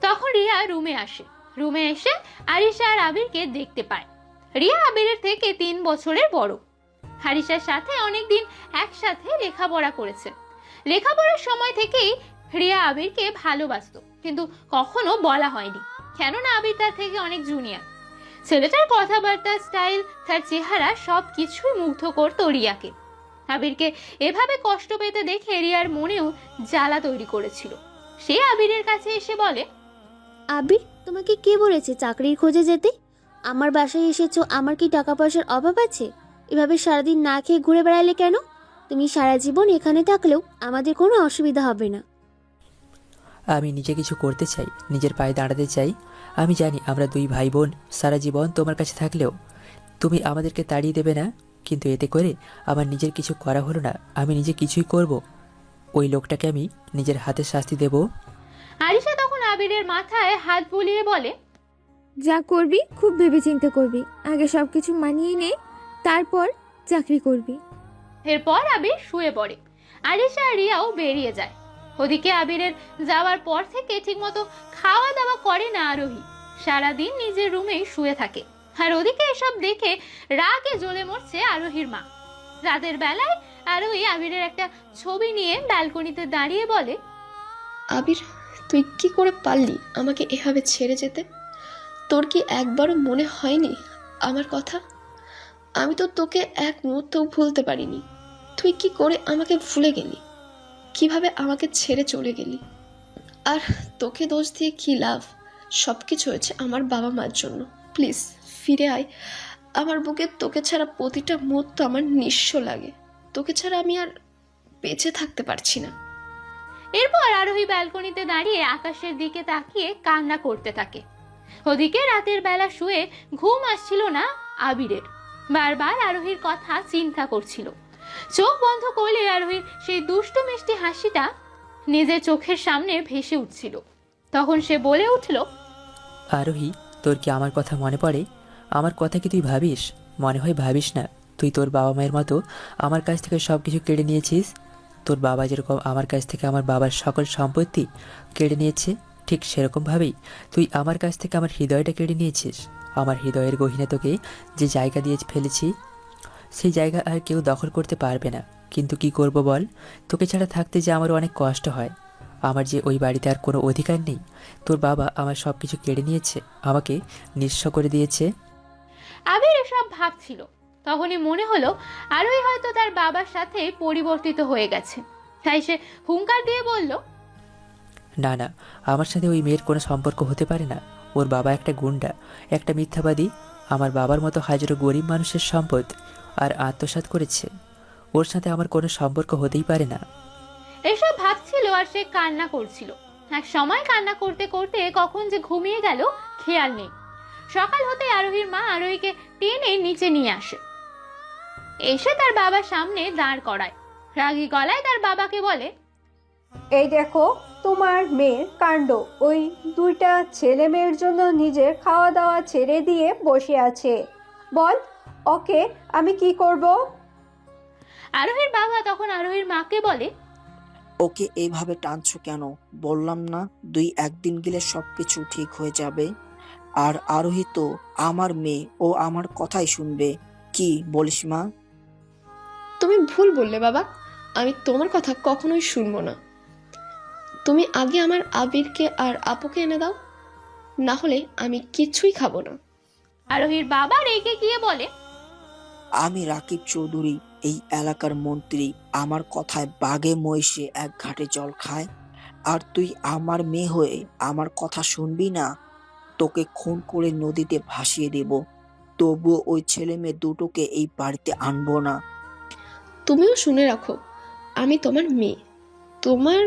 তখন রিয়া রুমে আসে। রুমে এসে আরিশা আর আবিরকে দেখতে পায়। রিয়া আবিরের থেকে 3 বছরের বড়। আরিশার সাথে অনেকদিন একসাথে লেখাপড়া করেছে। লেখাপড়ার সময় থেকেই রিয়া আবিরকে ভালোবাসতো, কিন্তু কখনো বলা হয়নি, কেননা আবির তার থেকে অনেক জুনিয়র। ছেলেটার কথাবার্তা, স্টাইল, তার চেহারা সব কিছুই মুগ্ধ করতো রিয়াকে। আবিরকে এভাবে কষ্ট পেতে দেখে রিয়ার মনেও জ্বালা তৈরি করেছিল। সে আবিরের কাছে এসে বলে, আবির, তোমাকে কে বলেছে চাকরির খোঁজে যেতে? আমার বাসায় এসেছো, আমার কি টাকা পয়সার অভাব আছে? এভাবে সারাদিন না খেয়ে ঘুরে বেড়ালে কেন? তুমি সারা জীবন এখানে থাকলেও আমাদের কোনো অসুবিধা হবে না। আমি নিজে কিছু করতে চাই, নিজের পায়ে দাঁড়াতে চাই। আমি জানি আমরা 2 ভাই বোন সারা জীবন তোমার কাছে থাকলেও তুমি আমাদেরকে তাড়িয়ে দেবে না, কিন্তু এতে করে আমার নিজের কিছু করা হলো না। আমি নিজে কিছুই করব। ওই লোকটাকে আমি নিজের হাতে শাস্তি দেব। আরিশা তখন আবিরের মাথায় হাত বুলিয়ে বলে, যা করবি খুব ভেবেচিন্তে করবি। আগে সবকিছু মানিয়ে নে, তারপর চাকরি করবি। এরপর আবির শুয়ে পড়ে। আরিশা আর রিয়াও বেরিয়ে যায়। ওদিকে আবিরের যাওয়ার পর থেকে ঠিকমতো খাওয়া দাওয়া করে না আরোহী। সারাদিন নিজের রুমেই শুয়ে থাকে। আর ওদিকে এসব দেখে রাগে জ্বলে মরছে আরোহীর মা। রাতের বেলায় আরোহী আবিরের একটা ছবি নিয়ে ব্যালকনিতে দাঁড়িয়ে বলে, আবির, তুই কি করে পারলি আমাকে এভাবে ছেড়ে যেতে? তোর কি একবারও মনে হয়নি আমার কথা? আমি তো তোকে এক মুহূর্তও ভুলতে পারিনি। তুই কি করে আমাকে ভুলে গেলি? কিভাবে আমাকে ছেড়ে চলে গেলি? আর তোকে দোষ দিয়ে কি লাভ? সব কিছু হয়েছে আমার বাবা মার জন্য। প্লিজ ফিরে আয়। আমার বুকে তোকে ছাড়া প্রতিটা মুহূর্ত আমার নিঃস্ব লাগে। তোকে ছাড়া আমি আর বেঁচে থাকতে পারছি না। এরপর আরোহী ব্যালকনিতে দাঁড়িয়ে আকাশের দিকে তাকিয়ে কান্না করতে থাকে। ওদিকে রাতের বেলা শুয়ে ঘুম আসছিল না আবিরের। বারবার আরোহীর কথা চিন্তা করছিল। চোখ বন্ধ করলে আরোহীর সেই দুষ্টু মিষ্টি হাসিটা নিজের চোখের সামনে ভেসে উঠছিল। তখন সে বলে উঠল, আরোহী, তোর কি আমার কথা মনে পড়ে? আমার কথা কি তুই ভাবিস? মনে হয় ভাবিস না। তুই তোর বাবা মায়ের মতো আমার কাছ থেকে সব কিছু কেড়ে নিয়েছিস। তোর বাবা যেরকম আমার কাছ থেকে আমার বাবার সকল সম্পত্তি কেড়ে নিয়েছে, ঠিক সেরকমভাবেই তুই আমার কাছ থেকে আমার হৃদয়টা কেড়ে নিয়েছিস। আমার হৃদয়ের গহীনে তোকে যে জায়গা দিয়ে ফেলেছি, সেই জায়গা আর কেউ দখল করতে পারবে না। কিন্তু কি করব বল, তোকে ছাড়া থাকতে যে আমার অনেক কষ্ট হয়। আমার যে ওই বাড়িতে আর কোনো অধিকার নেই। তোর বাবা আমার সব কিছু কেড়ে নিয়েছে, আমাকে নিঃস্ব করে দিয়েছে। আবির এসব ভাবছিল। তখনই মনে হলো আরোহী হয়তো তার বাবার সাথে পরিবর্তিত হয়ে গেছে। তাই সে হুঙ্কার দিয়ে বলল, না না, আমার সাথে ওই মেয়ের কোনো সম্পর্ক হতে পারে না। ওর বাবা একটা গুন্ডা, একটা মিথ্যাবাদী। আমার বাবার মতো হাজারো গরিব মানুষের সম্পদ আর আত্মসাৎ করেছে। ওর সাথে আমার কোনো সম্পর্ক হতেই পারে না। এসব ভাবছিল আর সে কান্না করছিল। এক সময় কান্না করতে করতে কখন যে ঘুমিয়ে গেল খেয়াল নেই। সকাল হতে আরোহীর মা আরোহীকে টেনে নিচে নিয়ে আসে, এসে তার বাবার সামনে দাঁড় করায়। রাগী গলায় তার বাবাকে বলে, এই দেখো তোমার মেয়ের কাণ্ড। ওই দুইটা ছেলে মেয়ের জন্য নিজের খাওয়া দাওয়া ছেড়ে দিয়ে বসে আছে। বল ওকে আমি কি করব? আরোহীর বাবা তখন আরোহীর মাকে বলে, ওকে এইভাবে টানছো কেন? বললাম না দুই একদিন গেলে সবকিছু ঠিক হয়ে যাবে। আর আরোহী তো আমার মেয়ে, ও আমার কথাই শুনবে। কি বলিস মা? তুমি ভুল বললে বাবা, আমি তোমার কথা কখনোই শুনবো না। তুমি আগে আমার আবিরকে আর আপুকে এনে দাও, না হলে আমি কিছুই খাবো না। আরোহীর বাবা রেগে গিয়ে বলে, আমি রাকিব চৌধুরী, এই এলাকার মন্ত্রী। আমার কথায় বাঘে মহিষে এক ঘাটে জল খায়। আর তুই আমার মেয়ে হয়ে আমার কথা শুনবি না? তোকে খুন করে নদীতে ভাসিয়ে দেব। তবুও ওই ছেলে মেয়ে দুটোকে এই বাড়িতে আনবো না। তুমিও শুনে রাখো, আমি তোমার মেয়ে, তোমার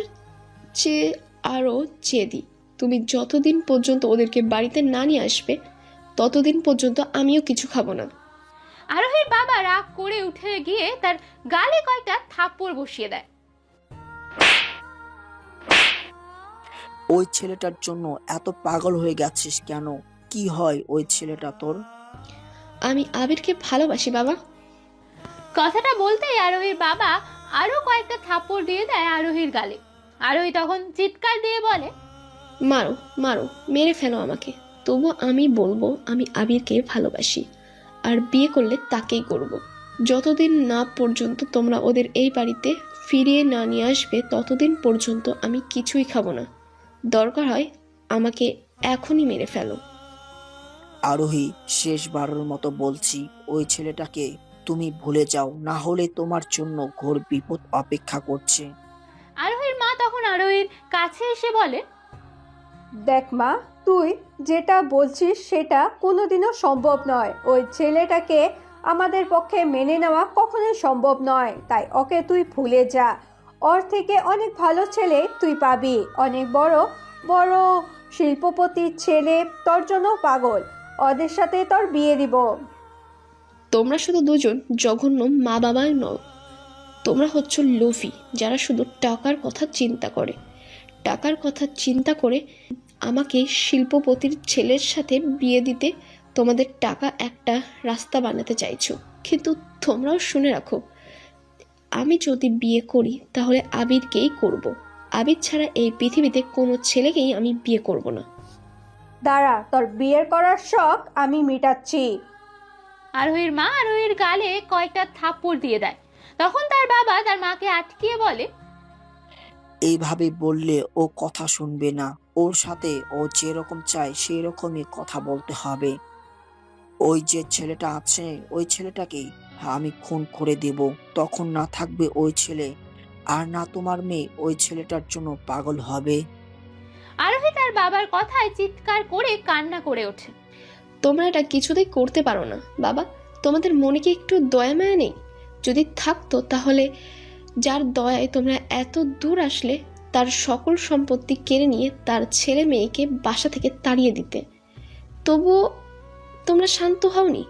চেয়ে আরও জেদি। তুমি যতদিন পর্যন্ত ওদেরকে বাড়িতে না নিয়ে আসবে, ততদিন পর্যন্ত আমিও কিছু খাবো না। আরোহীর বাবা রাগ করে উঠে গিয়ে তার গালে কয়েকটা থাপ্পড় বসিয়ে দেয়। ওই ছেলেটার জন্য এত পাগল হয়ে গেছিস কেন? কি হয় ওই ছেলেটা তোর? আমি আবিরকে ভালোবাসি বাবা। কথাটা বলতেই আরোহীর বাবা আরো কয়েকটা থাপ্পড় দিয়ে দেয় আরোহীর গালে। আরোহী তখন চিৎকার দিয়ে বলে, মারো মারো, মেরে ফেলো আমাকে, তবু আমি বলবো আমি আবিরকে ভালোবাসি, আর বিয়ে করলে তাকেই করব। যতদিন না পর্যন্ত তোমরা ওদের এই বাড়িতে ফিরিয়ে না নিয়ে আসবে, ততদিন পর্যন্ত আমি কিছুই খাবো না। দরকার হয় আমাকে এখনই মেরে ফেলো। আরোহী, শেষবারের মতো বলছি, ওই ছেলেটাকে তুমি ভুলে যাও, না হলে তোমার জন্য ঘোর বিপদ অপেক্ষা করছে। আরোহীর মা তখন আরোহীর কাছে এসে বলে, দেখ মা, তুই যেটা বলছিস সেটা কোনোদিনও সম্ভব নয়। ওই ছেলেটাকে আমাদের পক্ষে মেনে নেওয়া কখনোই সম্ভব নয়। তাই ওকে তুই ভুলে যা। ওর থেকে অনেক ভালো ছেলে তুই পাবি। অনেক বড় বড় শিল্পপতির ছেলে তোর জন্য পাগল। ওদের সাথে তোর বিয়ে দিব। তোমরা শুধু দুজন জঘন্য মা বাবাই নও, তোমরা হচ্ছ লোভী, যারা শুধু টাকার কথা চিন্তা করে। টাকার কথা চিন্তা করে আমাকে শিল্পপতির ছেলের সাথে বিয়ে দিতে তোমাদের টাকা একটা রাস্তা বানাতে চাইছো। কিন্তু তোমরাও শুনে রাখো, আমি যদি বিয়ে করি তাহলে আবিরকেই করব। আবির ছাড়া এই পৃথিবীতে কোনো ছেলেকেই আমি বিয়ে করব না। দাঁড়া, তোর বিয়ের করার শখ আমি মেটাচ্ছি। আরোহীর মা আরোহীর গালে কয়েকটা থাপ্পড় দিয়ে দেয়। তখন তার বাবা তার মাকে আটকিয়ে বলে, এইভাবে বললে ও কথা শুনবে না। ওর সাথে ও যেরকম চায় সেই রকমই কথা বলতে হবে। ওই যে ছেলেটা আছে, ওই ছেলেটাকেই আমি খুন করে দেব। তখন না থাকবে ওই ছেলে, আর না তোমার মেয়ে ওই ছেলেটার জন্য পাগল হবে। আরোহী তার বাবার কথায় চিৎকার করে কান্না করে ওঠে। তোমরা এটা কিছুতেই করতে পারো না বাবা। তোমাদের মনে কি একটু দয়া মায়া নেই? যদি থাকতো তাহলে যার দয়ায় তোমরা এত দূর আসলে তার সকল সম্পত্তি কেড়ে নিয়ে তার ছেলে মেয়েকে বাসা থেকে তাড়িয়ে দিতে। তবুও তোমরা শান্ত হওনি।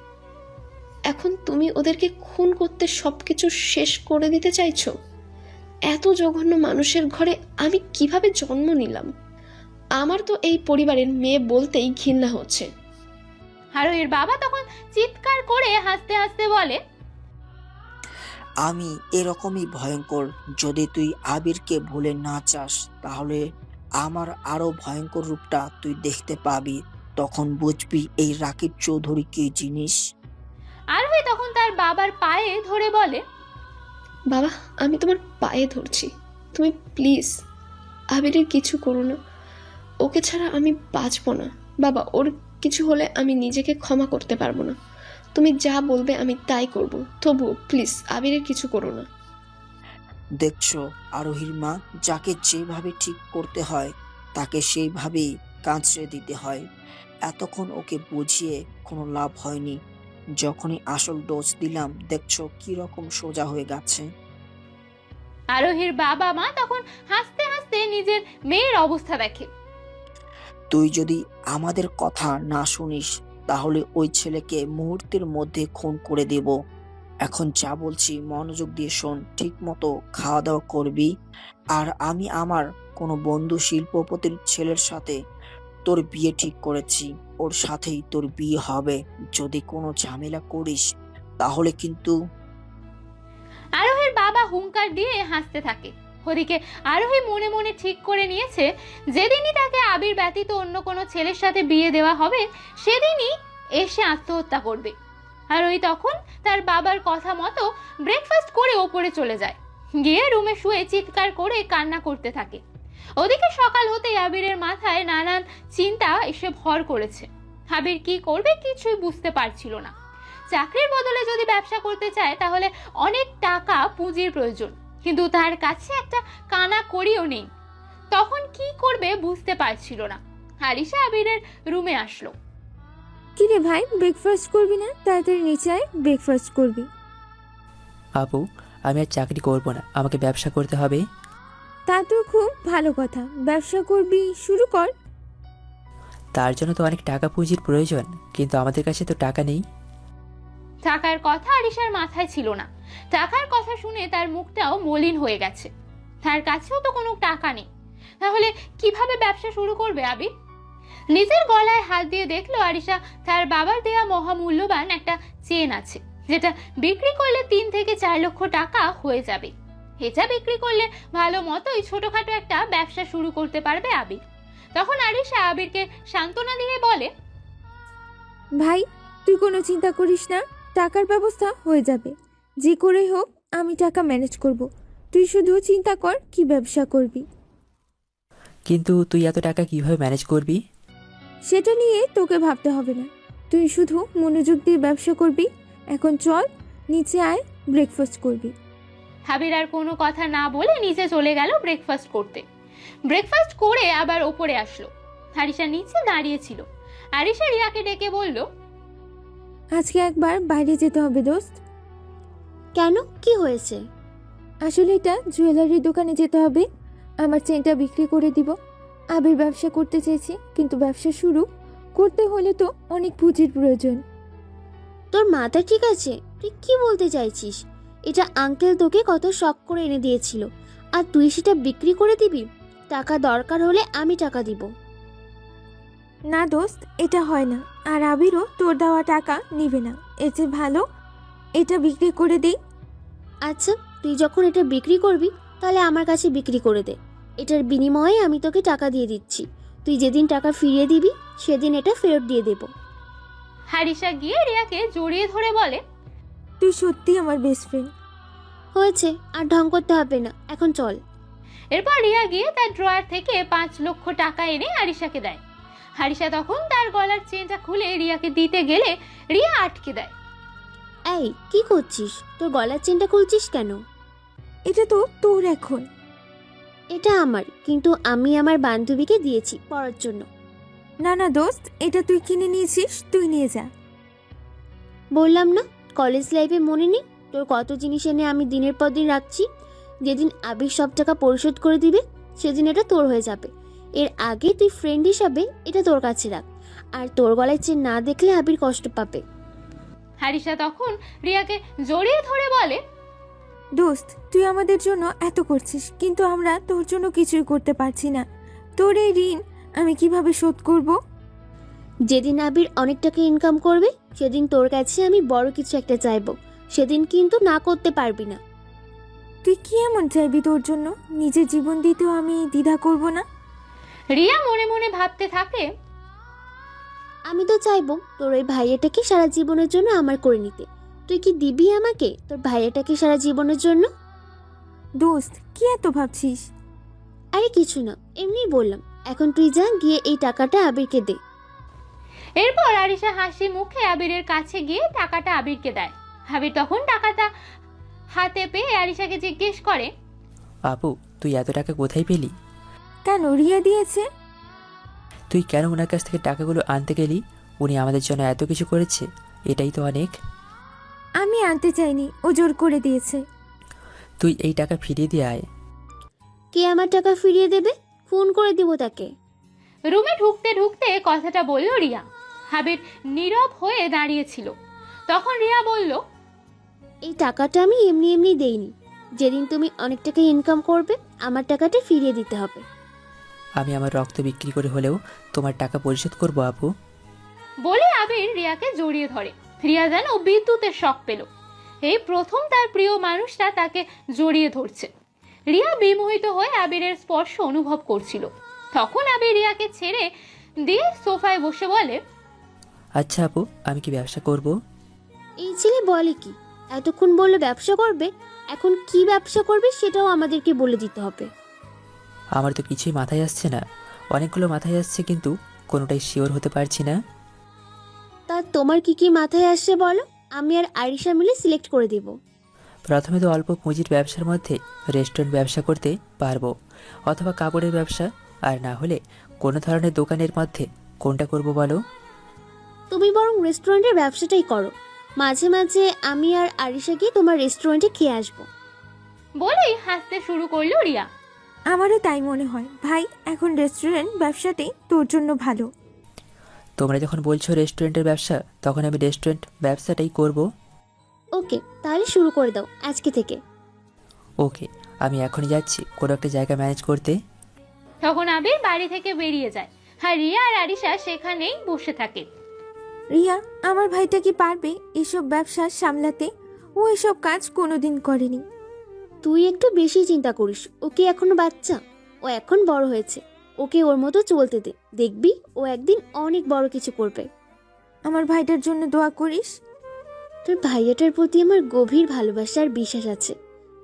এখন তুমি ওদেরকে খুন করতে সবকিছু শেষ করে দিতে চাইছো। এত জঘন্য মানুষের ঘরে আমি কিভাবে জন্ম নিলাম? আমার তো এই পরিবারের মেয়ে বলতেই ঘৃণা হচ্ছে। আরোহীর বাবা তখন চিৎকার করে হাসতে হাসতে বলে, আমি এরকমই ভয়ঙ্কর। যদি তুই আবিরকে ভুলে না চাস তাহলে আমার আরো ভয়ঙ্কর রূপটা তুই দেখতে পাবি। তখন বুঝবি এই রাকিব চৌধুরী কি জিনিস। আরোহী তখন তার বাবার পায়ে ধরে বলে, বাবা, আমি তোমার পায়ে ধরছি, তুমি প্লিজ আবিরের কিছু করো না। ওকে ছাড়া আমি বাঁচবো না বাবা। ওর কিছু হলে আমি নিজেকে ক্ষমা করতে পারবো না। তুমি যা বলবে আমি তাই করব, তবু প্লিজ আবিরের কিছু করো না। দেখছো আরোহীর মা, যাকে যেভাবে ঠিক করতে হয় তাকে সেইভাবেই কাঁচড়ে দিতে হয়। এতক্ষণ ওকে বুঝিয়ে কোনো লাভ হয়নি। যখনই আসল ডোজ দিলাম দেখছো কি রকম সোজা হয়ে গেছে। আরোহীর বাবা মা তখন হাসতে হাসতে নিজের মেয়ের অবস্থা দেখে। তুই যদি আমাদের কথা না শুনিস তাহলে ওই ছেলেকে মুহূর্তের মধ্যে খুন করে দেব। এখন যা বলছি মনোযোগ দিয়ে শোন। ঠিক মতো খাওয়া দাওয়া করবি। আর আমি আমার কোনো বন্ধু শিল্পপতির ছেলের সাথে তোর বিয়ে ঠিক করেছি। ওর সাথেই তোর বিয়ে হবে। যদি কোনো ঝামেলা করিস তাহলে কিন্তু। আরোহীর বাবা হুঙ্কার দিয়ে হাসতে থাকে। ওদিকে আরোহী মনে মনে ঠিক করে নিয়েছে যেদিনই তাকে আবির ব্যতীত অন্য কোনো ছেলের সাথে বিয়ে দেওয়া হবে সেদিনই এসে আত্মহত্যা করবে। আরোহী তখন তার বাবার কথা মতো ব্রেকফাস্ট করে ওপরে চলে যায়। গিয়ে রুমে শুয়ে চিৎকার করে কান্না করতে থাকে। ওদিকে সকাল হতেই আবিরের মাথায় নানান চিন্তা এসে ভর করেছে। আবির কি করবে কিছুই বুঝতে পারছিল না। চাকরির বদলে যদি ব্যবসা করতে চায় তাহলে অনেক টাকা পুঁজির প্রয়োজন, কিন্তু তার কাছে একটা কানা কড়িও নেই। তখন কি করবে বুঝতে পারছিল না। আরিশা আবিরের রুমে আসলো। কিরে ভাই, ব্রেকফাস্ট করবি না? তাড়াতাড়ি নিচে আয়, ব্রেকফাস্ট করবি। আপু, আমি আর চাকরি করব না, আমাকে ব্যবসা করতে হবে। তা তো খুব ভালো কথা, ব্যবসা করবি, শুরু কর। তার জন্য তো অনেক টাকা পুঁজির প্রয়োজন, কিন্তু আমাদের কাছে তো টাকা নেই। টাকার কথা আরিশার মাথায় ছিল না। টাকার কথা শুনে তার মুখটাও মলিন হয়ে গেছে। তার কাছেও তো কোনো টাকা নেই, তাহলে কিভাবে ব্যবসা শুরু করবে আবির? নিজের গলায় হাত দিয়ে দেখলো আরিশা তার বাবার দেয়া মহামূল্যবান একটা চেন আছে, যেটা বিক্রি করলে 3 থেকে 4 লক্ষ টাকা হয়ে যাবে। এটা বিক্রি করলে ভালো মতোই ছোটখাটো একটা ব্যবসা শুরু করতে পারবে আবির। তখন আরিশা আবিরকে সান্ত্বনা দিয়ে বলে, ভাই, তুই কোনো চিন্তা করিস না, টাকার ব্যবস্থা হয়ে যাবে। যে করেই হোক আমি টাকা ম্যানেজ করব। তুই শুধু চিন্তা কর কি ব্যবসা করবি। কিন্তু তুই এত টাকা কিভাবে ম্যানেজ করবি? সেটা নিয়ে তোকে ভাবতে হবে না, তুই শুধু মনোযোগ দিয়ে ব্যবসা করবি। এখন চল নিচে আয়, ব্রেকফাস্ট করবি। আবির আর কোনো কথা না বলে নিচে চলে গেল ব্রেকফাস্ট করতে। ব্রেকফাস্ট করে আবার ওপরে আসলো। আরিশা নিচে দাঁড়িয়েছিল। আরিশা রিয়াকে ডেকে বলল, আজকে একবার বাইরে যেতে হবে দোস্ত। কেন, কি হয়েছে? আসলে এটা জুয়েলারি দোকানে যেতে হবে, আমার চেনটা বিক্রি করে দিব। আবির ব্যবসা করতে চেয়েছি, কিন্তু ব্যবসা শুরু করতে হলে তো অনেক পুঁজির প্রয়োজন। তোর মাথা ঠিক আছে? তুই কি বলতে চাইছিস? এটা আঙ্কেল তোকে কত শখ করে এনে দিয়েছিল, আর তুই সেটা বিক্রি করে দিবি? টাকা দরকার হলে আমি টাকা দিব। না দোস্ত, এটা হয় না, আর আবিরও তোর দেওয়া টাকা নিবে না। এর চেয়ে ভালো এটা বিক্রি করে দিই। আচ্ছা, তুই যখন এটা বিক্রি করবি তাহলে আমার কাছে বিক্রি করে দে। এটার বিনিময়ে আমি তোকে টাকা দিয়ে দিচ্ছি। তুই যেদিন টাকা ফিরিয়ে দিবি সেদিন এটা ফেরত দিয়ে দেব। আরিশা গিয়ে রিয়াকে জড়িয়ে ধরে বলে, তুই সত্যি আমার বেস্ট ফ্রেন্ড। হয়েছে, আর ঢং করতে হবে না, এখন চল। এরপর রিয়া গিয়ে তার ড্রয়ার থেকে 5 লক্ষ টাকা এনে আরিশাকে দেয়। আরিশা তখন তার গলার চেনটা খুলে রিয়াকে দিতে গেলে রিয়া আটকে দেয়। এই, কি করছিস? তোর গলার চেনটা খুলছিস কেন? এটা তো তোর এখন। এটা আমার, কিন্তু আমি আমার বান্ধবীকে দিয়েছি পরার জন্য। না না দোস্ত, এটা তুই কিনে নিয়েছিস, তুই নিয়ে যা। বললাম না কলেজ লাইফে মনে নেই তোর কত জিনিস এনে আমি দিনের পর দিন রাখছি। যেদিন আবির সব টাকা পরিশোধ করে দিবে সেদিন এটা তোর হয়ে যাবে। এর আগে তুই ফ্রেন্ড হিসাবে এটা তোর কাছে রাখ। আর তোর গলায় চেন না দেখলে আবির কষ্ট পাবে। আরিশা তখন রিয়াকে জড়িয়ে ধরে বলে, দোস্ত, তুই আমাদের জন্য এত করছিস, কিন্তু আমরা তোর জন্য কিছুই করতে পারছি না। তোর এই ঋণ আমি কিভাবে শোধ করব? যেদিন আবির অনেক টাকা ইনকাম করবে সেদিন তোর কাছে আমি বড় কিছু একটা চাইবো। সেদিন কিন্তু না করতে পারবি না। তুই কি এমন চাইবি তোর জন্য? নিজের জীবন দিতেও আমি দ্বিধা করব না। রিয়া মনে মনে ভাবতে থাকে, আমি তো চাইবো তোর ওই ভাইয়াটাকে সারা জীবনের জন্য আমার করে নিতে। তুই কি দিবি আমাকে তোর ভাইয়াটাকে সারা জীবনের জন্য? দোস্ত, কি এত ভাবছিস? আরে কিছু না, এমনিই বললাম। এখন তুই যা, গিয়ে এই টাকাটা আবিরকে দে। এরপর আরিশা হাসি মুখে আবিরের কাছে গিয়ে টাকাটা আবিরকে দেয়। আবির তখন টাকাটা হাতে পেয়ে আরিশাকে জিজ্ঞেস করে, আপু, তুই এত টাকা কোথায় পেলি? কেন, রিয়া দিয়েছে। তুই কেন ওনার কাছ থেকে টাকাগুলো আনতে গেলি? উনি আমাদের জন্য এত কিছু করেছে, এটাই তো অনেক। আমি আনতে চাইনি, ও জোর করে দিয়েছে। তুই এই টাকা ফিরিয়ে দিয়ে আয়। কে আমার টাকা ফিরিয়ে দেবে? ফোন করে দিব তাকে। রুমে ঢুকতে ঢুকতে কথাটা বলল রিয়া। আবির নীরব হয়ে দাঁড়িয়েছিল। তখন রিয়া বলল, এই টাকাটা আমি এমনি এমনি দেইনি। যেদিন তুমি অনেক টাকা ইনকাম করবে আমার টাকাটা ফিরিয়ে দিতে হবে। আমি আমার রক্ত বিক্রি করে হলেও তোমার টাকা পরিশোধ করবো আপু। বলে আবির রিয়াকে জড়িয়ে ধরে। রিয়া যেন বিদ্যুতের শক পেল। এই প্রথম তার প্রিয় মানুষটা তাকে জড়িয়ে ধরছে। রিয়া বিমোহিত হয়ে আবিরের স্পর্শ অনুভব করছিল। তখন আবির রিয়াকে ছেড়ে দিয়ে সোফায় বসে বলে, আচ্ছা আপু, আমি কি ব্যবসা করব? এই ছেলে বলে কি? এতক্ষণ বললো ব্যবসা করবে, এখন কি ব্যবসা করবে সেটাও আমাদেরকে বলে দিতে হবে। আমার তো কিছুই মাথায় আসছে না। অনেকগুলো মাথায় আসছে, কিন্তু কোনোটাই শিওর হতে পারছি না। তা তোমার কি কি মাথায় আসছে বলো, আমি আর আরিশা মিলে সিলেক্ট করে দেব। প্রথমে তো অল্প পুঁজির ব্যবসার মধ্যে রেস্টুরেন্ট ব্যবসা করতে পারবো, অথবা কাপড়ের ব্যবসা, আর না হলে কোনো ধরনের দোকানের মধ্যে। কোনটা করব বলো? তুমি বরং রেস্টুরেন্টের ব্যবসাটাই করো। মাঝে মাঝে আমি আর আরিশা গিয়ে তোমার রেস্টুরেন্টে খেয়ে আসবো। বলেই হাসতে শুরু করলো রিয়া। আমারও তাই মনে হয় ভাই, এখন রেস্টুরেন্ট ব্যবসাটাই তোর জন্য ভালো। তোমরা যখন বলছো রেস্টুরেন্টের ব্যবসা, তখন আমি রেস্টুরেন্ট ব্যবসাটাই করব। ওকে, তাহলে শুরু করে দাও আজকে থেকে। ওকে, আমি এখনই যাচ্ছি কোনো একটা জায়গা ম্যানেজ করতে। তখন আবির বাড়ি থেকে বেরিয়ে যায়। আর রিয়া আর আরিশা সেখানেই বসে থাকে। রিয়া, আমার ভাইটা কি পারবে এসব ব্যবসা সামলাতে? ও এসব কাজ কোনোদিন করেনি। তুই একটু বেশি চিন্তা করিস। ওকে এখনো বাচ্চা, ও এখন বড় হয়েছে। ওকে ওর মতো চলতে দে, দেখবি ও একদিন অনেক বড় কিছু করবে। আমার ভাইটার জন্য দোয়া করিস। তোর ভাইয়াটার প্রতি আমার গভীর ভালোবাসা আর বিশ্বাস আছে।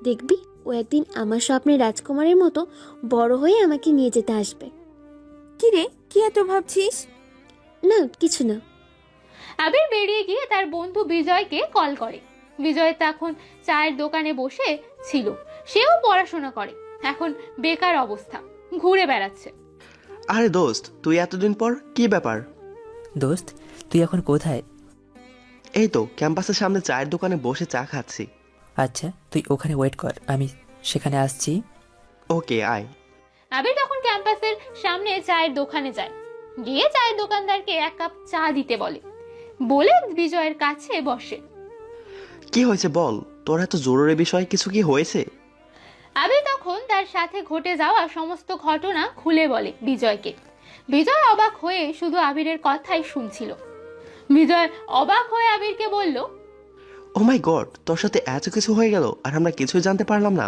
দেখবি ও একদিন আমার স্বপ্নের রাজকুমারের মতো বড় হয়ে আমাকে নিয়ে যেতে আসবে। কি রে, কি এত ভাবছিস? না কিছু না। আবির বেরিয়ে গিয়ে তার বন্ধু বিজয়কে কল করে। বিজয় তখন চায়ের দোকানে বসে ছিল। সেও পড়াশোনা করে, এখন বেকার অবস্থা, ঘুরে বেড়াচ্ছে। আরে দোস্ত, তুই এতদিন পর, কি ব্যাপার? দোস্ত, তুই এখন কোথায়? এই তো ক্যাম্পাসের সামনে চায়ের দোকানে বসে চা খাচ্ছি। আচ্ছা, তুই ওখানে ওয়েট কর, আমি সেখানে আসছি। ওকে, আয়। আবির তখন ক্যাম্পাসের সামনে চায়ের দোকানে যায়। গিয়ে চায়ের দোকানদারকে এক কাপ চা দিতে বলে বিজয়ের কাছে বসে। কি হয়েছে বল, তোর এত জরুরি বিষয় কিছু কি হয়েছে? আবির তখন তার সাথে ঘটে যাওয়া সমস্ত ঘটনা খুলে বলে বিজয়কে। বিজয় অবাক হয়ে শুধু আবিরের কথাই শুনছিল। বিজয় অবাক হয়ে আবিরকে বলল, ও মাই গড, তোর সাথে এত কিছু হয়ে গেল আর আমরা কিছুই জানতে পারলাম না।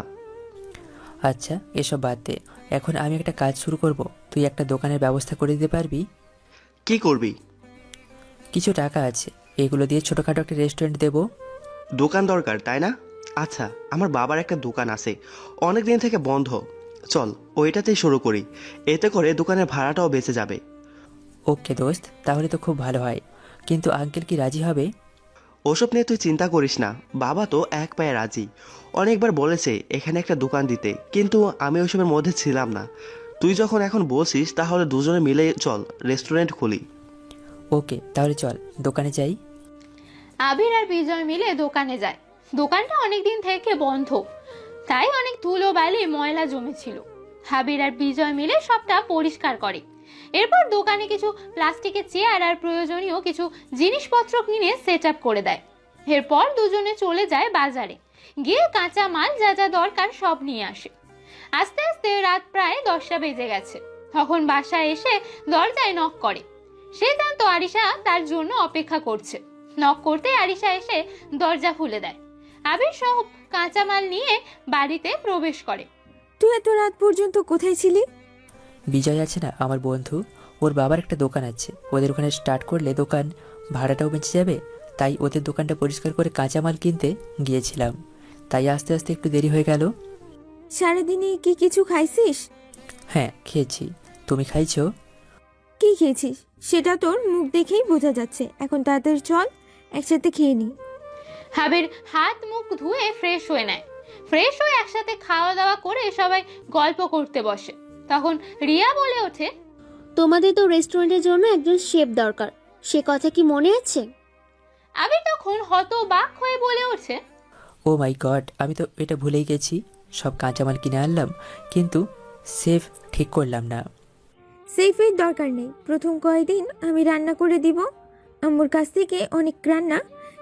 আচ্ছা, এসব বাদ দে। এখন আমি একটা কাজ শুরু করব, তুই একটা দোকানের ব্যবস্থা করে দিতে পারবি? কি করবি? কিছু টাকা আছে, এগুলো দিয়ে ছোটোখাটো একটা রেস্টুরেন্ট দেবো। দোকান দরকার তাই না? আচ্ছা, আমার বাবার একটা দোকান আছে, অনেক দিন থেকে বন্ধ। চল ওইটাতেই শুরু করি, এতে করে দোকানের ভাড়াটাও বেঁচে যাবে। ওকে দোস্ত, তাহলে তো খুব ভালো হয়, কিন্তু আঙ্কেল কি রাজি হবে? ওসব নিয়ে তুই চিন্তা করিস না, বাবা তো এক পায়ে রাজি। অনেকবার বলেছে এখানে একটা দোকান দিতে, কিন্তু আমি ওইসবের মধ্যে ছিলাম না। তুই যখন এখন বলছিস তাহলে দুজনে মিলে চল রেস্টুরেন্ট খুলি। ওকে, তাহলে চল দোকানে যাই। আবির আর বিজয় মিলে দোকানে যায়। দোকানটা অনেকদিন থেকে বন্ধ, তাই অনেক ধুলো বালি ময়লা জমেছিল। আবির আর বিজয় মিলে সবটা পরিষ্কার করে। এরপর দোকানে কিছু প্লাস্টিকের চেয়ার আর প্রয়োজনীয় কিছু জিনিসপত্র কিনে সেট আপ করে দেয়। এরপর দুজনে চলে যায় বাজারে, গিয়ে কাঁচা মাল যা যা দরকার সব নিয়ে আসে। আস্তে আস্তে রাত প্রায় 10টা বেজে গেছে। তখন বাসায় এসে দরজায় নক করে। সে জানতো আরিশা তার জন্য অপেক্ষা করছে। নক করতে আরিশা এসে দরজা খুলে দেয়। আবির সব কাঁচামাল নিয়ে বাড়িতে প্রবেশ করে। তুই এত রাত পর্যন্ত কোথায় ছিলি? বিজয় আছে না আমার বন্ধু, ওর বাবার একটা দোকান আছে। ওদের ওখানে স্টার্ট করলে দোকান ভাড়াটাও বেঁচে যাবে, তাই ওদের দোকানটা পরিষ্কার করে কাঁচামাল কিনতে গিয়েছিলাম। তাই আস্তে আস্তে একটু দেরি হয়ে গেল। সারাদিনে কি কিছু খাইছিস? হ্যাঁ খেয়েছি, তুমি খাইছো? কি খেয়েছিস সেটা তোর মুখ দেখেই বোঝা যাচ্ছে। এখন তাড়াতাড়ি চল, একসাথে খেয়ে নি। আবির হাত মুখ ধুয়ে ফ্রেশ হয়ে নেয়। ফ্রেশ হয়ে একসাথে খাওয়া দাওয়া করে সবাই গল্প করতে বসে। তখন রিয়া বলে ওঠে, তোমাদের তো রেস্টুরেন্টের জন্য একজন শেফ দরকার, সে কথা কি মনে আছে? আবির তখন হতবাক হয়ে বলে ওঠে, ও মাই গড, আমি তো এটা ভুলেই গেছি। সব কাঁচামাল কিনে আনলাম, কিন্তু সেফ ঠিক করলাম না। সেফের দরকার নেই, প্রথম কয়েকদিন আমি রান্না করে দিব। আম্মুর কাছ থেকে অনেক রান্না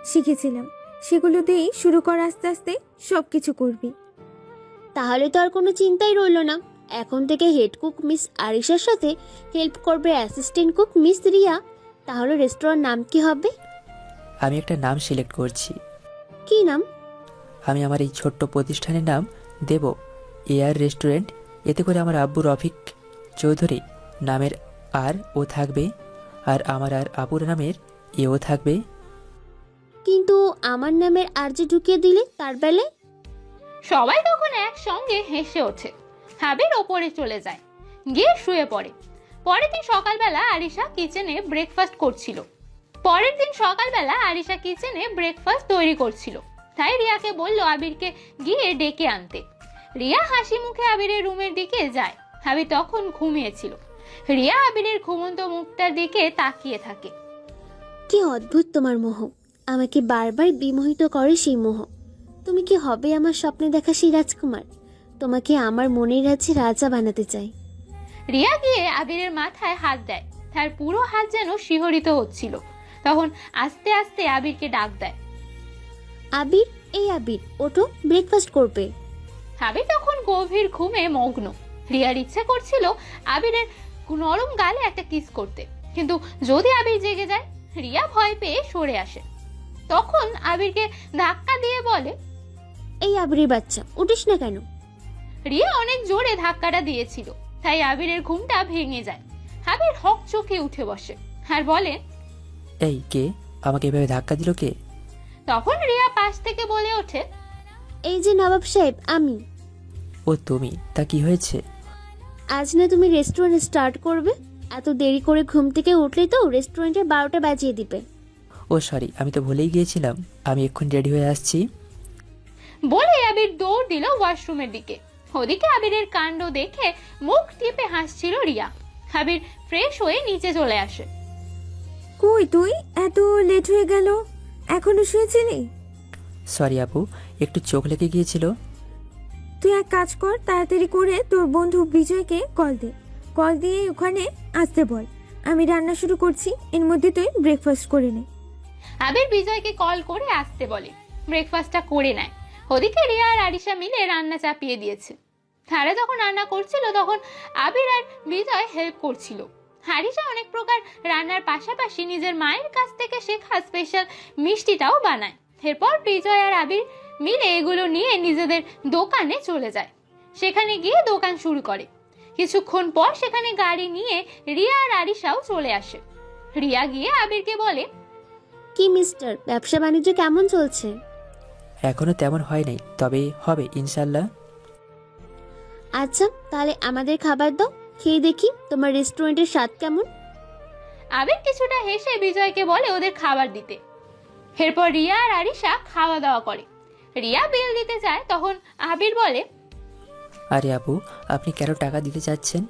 শিখেছিলাম, সেগুলো দিয়েই শুরু কর। আস্তে আস্তে সব কিছু করবি। তাহলে তো আর কোনো চিন্তাই রইলো না। এখন থেকে হেড কুক মিস আরিশার সাথে হেল্প করবে অ্যাসিস্ট্যান্ট কুক মিস রিয়া। তাহলে রেস্টুরেন্ট নাম কি হবে? আমি একটা নাম সিলেক্ট করছি। কি নাম? আমি আমার এই ছোট্ট প্রতিষ্ঠানের নাম দেব এয়ার রেস্টুরেন্ট। এতে করে আমার আব্বু রফিক চৌধুরী নামের আর ও থাকবে, আর আমার আর আপুর নামের এও থাকবে। কিন্তু আমার নামের আর যে ঢুকিয়ে দিলে তার বেলায়? সবাই তখন একসঙ্গে হেসে ওঠে। আবির ওপরে চলে যায়, গিয়ে শুয়ে পড়ে। পরের দিন সকালবেলা আরিশা কিচেনে ব্রেকফাস্ট তৈরি করছিল। তাই রিয়াকে বলল আবিরকে গিয়ে ডেকে আনতে। রিয়া হাসি মুখে আবিরের রুমের দিকে যায়। আবির তখন ঘুমিয়েছিল। রিয়া আবিরের ঘুমন্ত মুখটার দিকে তাকিয়ে থাকে। কি অদ্ভুত তোমার মোহ, আমাকে বারবার বিমোহিত করে সেই মোহ। তুমি কি হবে আমার স্বপ্নে দেখা সেই রাজকুমার? তোমাকে আমার মনের রাজ্যে রাজা বানাতে চাই। রিয়া গিয়ে আবিরের মাথায় হাত দেয়। তার পুরো হাত যেন শিহরিত হচ্ছিল। তখন আস্তে আস্তে আবিরকে ডাক দেয়। আবির, এই আবির, ওঠো, ব্রেকফাস্ট করবে। আবির তখন গভীর ঘুমে মগ্ন। রিয়ার ইচ্ছে করছিল আবিরের নরম গালে একটা কিস করতে, কিন্তু যদি আবির জেগে যায়। রিয়া ভয় পেয়ে সরে আসে। তখন আবিরকে ধাক্কা দিয়ে বলে, এই আবিরের বাচ্চা, উঠিস না কেন? রিয়া অনেক জোরে ধাক্কাটা দিয়েছিল, তাই আবিরের ঘুমটা ভেঙে যায়। আবির হক চোখে উঠে বসে আর বলে, এই কে আমাকে এভাবে ধাক্কা দিল কে? তখন রিয়া পাশ থেকে বলে ওঠে, এই যে নবাব সাহেব, আমি। ও তুমি? তা কি হয়েছে? আজ না তুমি রেস্টুরেন্ট স্টার্ট করবে? এত দেরি করে ঘুম থেকে উঠলে তো রেস্টুরেন্টের 12টা বাজিয়ে দিবে। ও সরি, আমি তো ভুলেই গিয়েছিলাম। আমি এক্ষুনি রেডি হয়ে আসছি। বলে আবির দৌড় দিল ওয়াশরুমের দিকে। ওদিকে আবিরের কাণ্ড দেখে মুখ টিপে হাসছিল রিয়া। আবির ফ্রেশ হয়ে নিচে চলে আসে। কই তুই? এত লেট হয়ে গেল, এখনো শুয়েছিলি? সরি আপু, একটু চোখ লেগে গিয়েছিল। তুই এক কাজ কর, তাড়াতাড়ি করে তোর বন্ধু বিজয়কে কল দে। কল দিয়ে ওখানে আসতে বল, আমি রান্না শুরু করছি। এর মধ্যে তুই ব্রেকফাস্ট করে নে। আবির বিজয়কে কল করে আসতে বলে। ব্রেকফাস্টটা করে নেয়। ওদিকে রিয়া আর আরিশা মিলে রান্না চাপিয়ে দিয়েছে। তারা যখন রান্না করছিল তখন আবির আর বিজয় হেল্প করছিল। আরিশা অনেক প্রকার রান্নার পাশাপাশি নিজের মায়ের কাছ থেকে শেখা স্পেশাল মিষ্টিটাও বানায়। এরপর বিজয় আর আবির মিলে এগুলো নিয়ে নিজেদের দোকানে চলে যায়। সেখানে গিয়ে দোকান শুরু করে। কিছুক্ষণ পর সেখানে গাড়ি নিয়ে রিয়া আর আরিশাও চলে আসে। রিয়া গিয়ে আবিরকে বলে, কি মিস্টার, ব্যবসা বাণিজ্য কেমন চলছে? এখনো তেমন হয় নাই, তবে হবে ইনশাল্লাহ। আচ্ছা, তাহলে আমাদের খাবার দাও, খেয়ে দেখি তোমার রেস্টুরেন্টের স্বাদ কেমন। আবির কিছুটা হেসে বিজয়কে বলে ওদের খাবার দিতে। এরপর রিয়া আর আরিশা খাওয়া দাওয়া করে। রিয়া বিল দিতে যায়, তখন আবির বলে, আরে আপু, আপনি কেন টাকা দিতে চাচ্ছেন?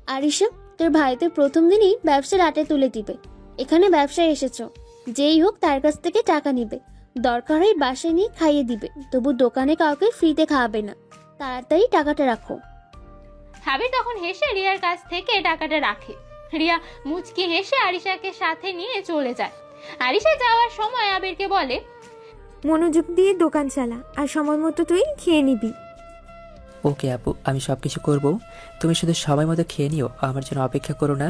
আরিশা, তোর ভাই তো প্রথম দিনই ব্যবসার আটে তুলে দিবে। এখানে ব্যবসায় এসেছো, যেই হোক তার কাছ থেকে টাকা নিবে, দরকার হয় বাসায় নিয়ে খাইয়ে দিবে, তবু দোকানে কাউকে ফ্রিতে খাওয়াবে না। তাড়াতাড়ি টাকাটা রাখো। আবির তখন হেসে রিয়ার কাছ থেকে টাকাটা রাখে। রিয়া মুচকি হেসে আরিশাকে সাথে নিয়ে চলে যায়। আরিশা যাওয়ার সময় আবিরকে বলে, মনোযোগ দিয়ে দোকান চালা, আর সময় মতো তুই খেয়ে নিবি। ওকে আপু, আমি সব কিছু করবো। তুমি শুধু সময় মতো খেয়ে নিও, আমার জন্য অপেক্ষা করো না।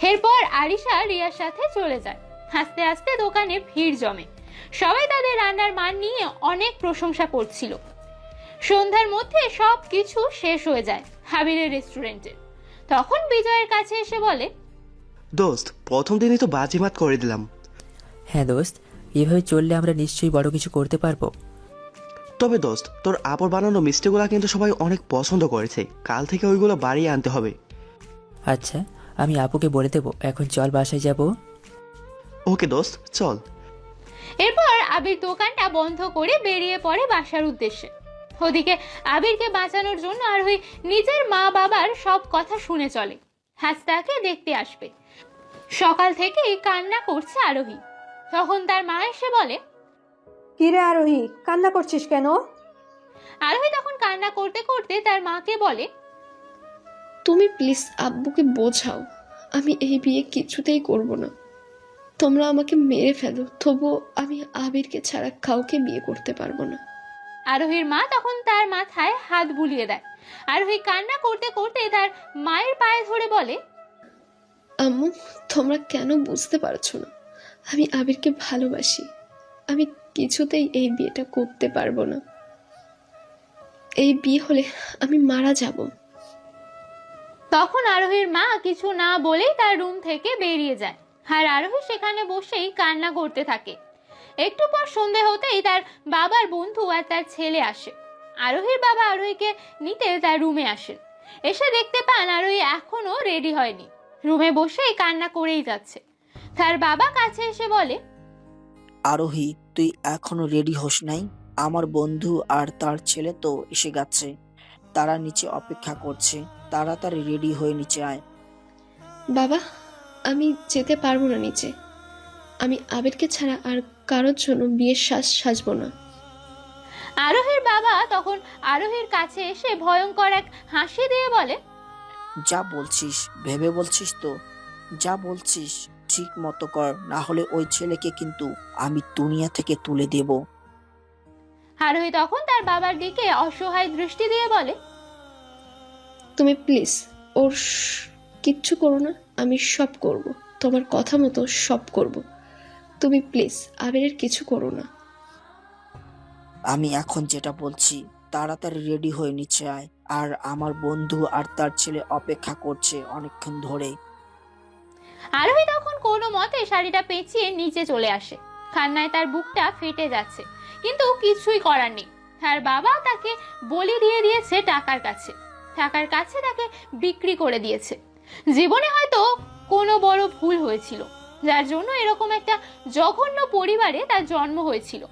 এরপর আরিশা রিয়ার সাথে চলে যায়। আস্তে আস্তে দোকানে ভিড় জমে। সবাই তাদের রান্নার মান নিয়ে অনেক প্রশংসা করছিল। সন্ধ্যার মধ্যে সব কিছু শেষ হয়ে যায় আবিরের রেস্টুরেন্টে। তখন বিজয়ের কাছে এসে বলে, দোস্ত, প্রথম দিনই তো বাজিমাত করে দিলাম। হ্যাঁ দোস্ত, এভাবে চললে আমরা নিশ্চয়ই বড় কিছু করতে পারবো। তবে দোস্ত, তোর আপর বানানো মিষ্টিগুলা কিন্তু সবাই অনেক পছন্দ করেছে। কাল থেকে ওইগুলো বাড়িয়ে আনতে হবে। আচ্ছা, আমি আপুকে বলে দেবো। এখন চল বাসায় যাব। ওকে দোস্ত, চল। এরপর আবির দোকানটা বন্ধ করে বেরিয়ে পড়ে বাসার উদ্দেশ্যে। ওদিকে আবিরকে বাঁচানোর জন্য আরোহী নিজের মা বাবার সব কথা শুনে চলে। আজ তাকে দেখতে আসবে। সকাল থেকেই কান্না করছে আরোহী। তখন তার মা এসে বলে, কিরে আরোহী, কান্না করছিস কেন? আরোহী তখন কান্না করতে করতে তার মাকে বলে, তুমি প্লিজ আব্বুকে বোঝাও, আমি এই বিয়ে কিছুতেই করব না। তোমরা আমাকে মেরে ফেলো, তবুও আমি আবিরকে ছাড়া কাউকে বিয়ে করতে পারবো না। আরোহীর মা তখন তার মাথায় হাত বুলিয়ে দেয়। আরোহী কান্না করতে করতে তার মায়ের পায়ে ধরে বলে, আম্মু, তোমরা কেন বুঝতে পারছো না? আমি আবিরকে ভালোবাসি। আমি কিছুতেই এই বিয়েটা করতে পারবো না। এই বিয়ে হলে আমি মারা যাব। তখন আরোহীর মা কিছু না বলেই তার রুম থেকে বেরিয়ে যায়। আর আরোহী সেখানে বসেই কান্না করতে থাকে। একটু পর সন্ধে হতেই তার বাবার বন্ধু আর তার ছেলে আসে। আরোহীর বাবা আরোহীকে নিতে তার রুমে আসেন। এসে দেখতে পান আরোহী এখনো রেডি হয়নি, রুমে বসেই কান্না করেই যাচ্ছে। তার বাবা কাছে এসে বলে, আরোহী, তুই এখনো রেডি হোস নাই? আমার বন্ধু আর তার ছেলে তো এসে গেছে, তারা নিচে অপেক্ষা করছে। তাড়াতাড়ি রেডি হয়ে নিচে আয়। বাবা, আমি যেতে পারবো না নিচে। আমি আবিরকে ছাড়া আর কারোর জন্য বিয়ের সাজ সাজবো না। আরোহীর বাবা তখন আরোহীর কাছে এসে ভয়ঙ্কর এক হাসি দিয়ে বলে, যা বলছিস ভেবে বলছিস তো? যা বলছিস ঠিক মতো কর, না হলে ওই ছেলেকে কিন্তু আমি দুনিয়া থেকে তুলে দেব। আরোহী তখন তার বাবার দিকে অসহায় দৃষ্টি দিয়ে বলে, তুমি প্লিজ ওর কিচ্ছু করো না। আমি সব করব, তোমার কথা মতো সব করব। তুমি প্লিজ আবিরের কিছু করো না। আমি এখন যেটা বলছি, তাড়াতাড়ি রেডি হয়ে নিচে আয়। আর আমার বন্ধু আর তার ছেলে অপেক্ষা করছে অনেকক্ষণ ধরে। আরোহী তখন কোনো মতে শাড়িটা পেঁচিয়ে নিচে চলে আসে। কান্নায় তার বুকটা ফেটে যাচ্ছে, কিন্তু কিছুই করার নেই। তার বাবা তাকে বলি দিয়ে দিয়েছে টাকার কাছে তাকে বিক্রি করে দিয়েছে। জীবনে হয়তো কোনো বড় ভুল হয়েছিল, যার জন্য এরকম একটা জঘন্য পরিবারে তার জন্ম হয়েছিল।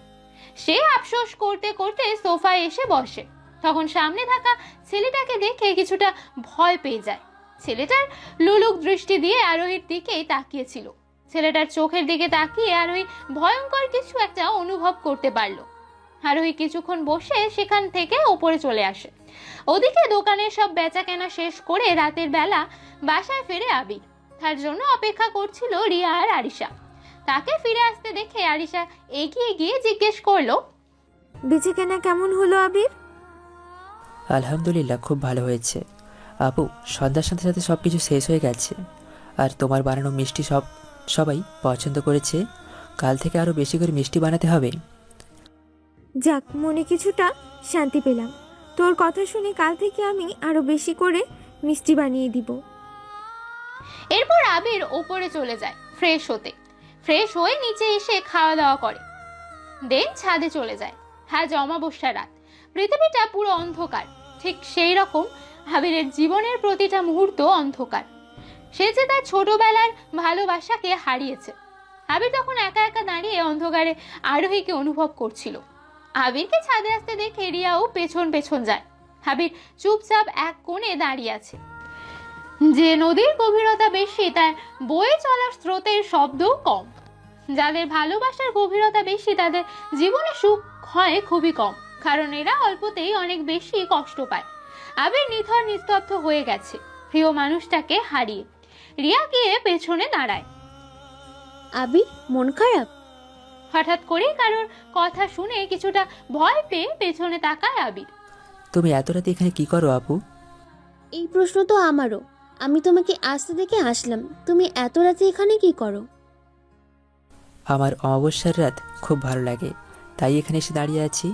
সে আফসোস করতে করতে সোফায় এসে বসে। তখন সামনে থাকা ছেলেটাকে দেখে কিছুটা ভয় পেয়ে যায়। ছেলেটার লুলুক দৃষ্টি দিয়ে আরোহীর দিকেই তাকিয়েছিল। ছেলেটার চোখের দিকে তাকিয়ে আরোহী ভয়ঙ্কর কিছু একটা অনুভব করতে পারল। আরোহী কিছুক্ষণ বসে সেখান থেকে ওপরে চলে আসে। ওদিকে দোকানের সব বেচা কেনা শেষ করে রাতের বেলা বাসায় ফিরে আবির। তার জন্য অপেক্ষা করছিল রিয়া আর আরিশা। তাকে ফিরে আসতে দেখে আরিশা এগিয়ে গিয়ে জিজ্ঞেস করলো, বেঁচে কেনা কেমন হলো আবির? আলহামদুলিল্লাহ, খুব ভালো হয়েছে আপু। সন্ধ্যার সাথে সাথে সব কিছু শেষ হয়ে গেছে। আর তোমার বানানো মিষ্টি সবাই পছন্দ করেছে। কাল থেকে আরও বেশি করে মিষ্টি বানাতে হবে। যাক, মনে কিছুটা শান্তি পেলাম। তোর কথা শুনে কাল থেকে আমি আরো বেশি করে মিষ্টি বানিয়ে দিব। এরপর আবির ওপরে চলে যায় ফ্রেশ হয়ে নিচে এসে খাওয়া দাওয়া করে। দেন ছাদে চলে যায়। আজ অমাবস্যা রাত, পৃথিবীটা পুরো অন্ধকার। ঠিক সেই রকম আবিরের জীবনের প্রতিটা মুহূর্ত অন্ধকার। সে যে তার ছোটবেলার ভালোবাসাকে হারিয়েছে। আবির তখন একা একা দাঁড়িয়ে অন্ধকারে আরোহীকে অনুভব করছিল। আবিরকে ছাদে আসতে দেখে রিয়াও পেছন পেছন যায়। আবির চুপচাপ এক কোণে দাঁড়িয়ে আছে। যে নদীর গভীরতা বেশি তার বয়ে চলার স্রোতের শব্দও কম। যাদের ভালোবাসার গভীরতা বেশি তাদের জীবনে সুখ হয় খুবই কম, কারণ এরা অল্পতেই অনেক বেশি কষ্ট পায়। আবির নিথর নিস্তব্ধ হয়ে গেছে প্রিয় মানুষটাকে হারিয়ে। রিয়া গিয়ে পেছনে দাঁড়ায়। আবির, মন খারাপ? হঠাৎ করে কারোর কথা শুনে কিছুটা ভয় পেয়ে পেছনে তাকায় আবির। তুমি এত রাতে এখানে কি করো আপু? এই প্রশ্ন তো আমারও। আমি তোমাকে আসতে দেখে আসলাম, তুমি এত রাতে এখানে কি করো? আমার অমাবস্যার রাত খুব ভালো লাগে, তাই এখানে এসে দাঁড়িয়ে আছি।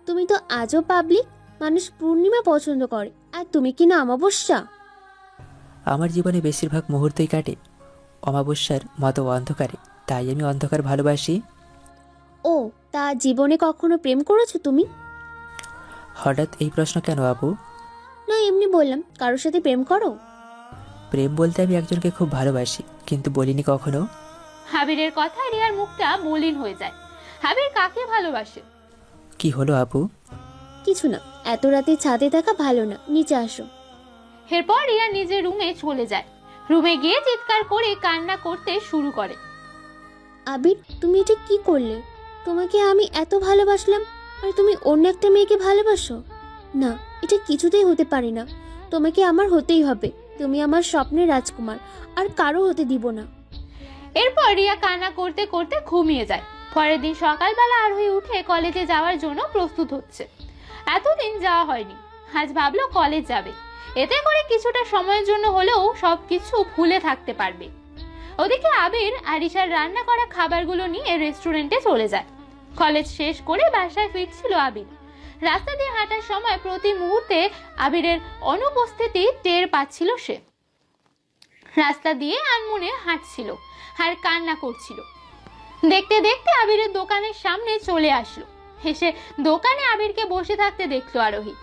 তুমি তো আজও পাবলিক। মানুষ পূর্ণিমা পছন্দ করে, আর তুমি কি না অমাবস্যা? আমার জীবনে বেশিরভাগ মুহূর্তই কাটে অমাবস্যার মতো অন্ধকারে, তাই আমি অন্ধকার ভালোবাসি। ও, তা জীবনে কখনো প্রেম করেছো তুমি? হঠাৎ এই প্রশ্ন কেন আপু? না, এমনি বললাম, কারোর সাথে প্রেম করো? প্রেম বলতে আমি একজনকে খুব ভালোবাসি, কিন্তু বলিনি কখনো। আবিরের কথায় রিয়ার মুখটা মলিন হয়ে যায়। আবির কাকে ভালোবাসে? কি হলো আপু? কিছু না, এত রাতে ছাদে থাকা ভালো না, নিচে আসো। এরপর রিয়া নিজের রুমে চলে যায়। রুমে গিয়ে চিৎকার করে কান্না করতে শুরু করে। আবির, তুমি এটা কি করলে? তোমাকে আমি এত ভালোবাসলাম, আর তুমি অন্য একটা মেয়েকে ভালোবাসো? না, এটা কিছুতেই হতে পারে না। তোমাকে আমার হতেই হবে। তুমি আমার স্বপ্নের রাজকুমার, আর কারো হতে দিব না। এরপর রিয়া কান্না করতে করতে ঘুমিয়ে যায়। পরের দিন সকালবেলা আরোহী উঠে কলেজে যাওয়ার জন্য প্রস্তুত হচ্ছে। এতদিন যাওয়া হয়নি, আজ ভাবলো কলেজ যাবে। এতে করে কিছুটা সময়ের জন্য হলেও সবকিছু ভুলে থাকতে পারবে। ওদিকে আবির আরিশার রান্না করা খাবারগুলো নিয়ে রেস্টুরেন্টে চলে যায়। কলেজ শেষ করে বাসায় ফিরছিল আবির। রাস্তা দিয়ে হাঁটার সময় প্রতি মুহূর্তে আবিরের অনুপস্থিতি টের পাচ্ছিল সে। রাস্তা দিয়ে আনমনে হাঁটছিল আর কান্না করছিল। দেখতে দেখতে আবিরের দোকানের সামনে চলে আসলো। হেসে দোকানে আবিরকে বসে থাকতে দেখলো আরোহী।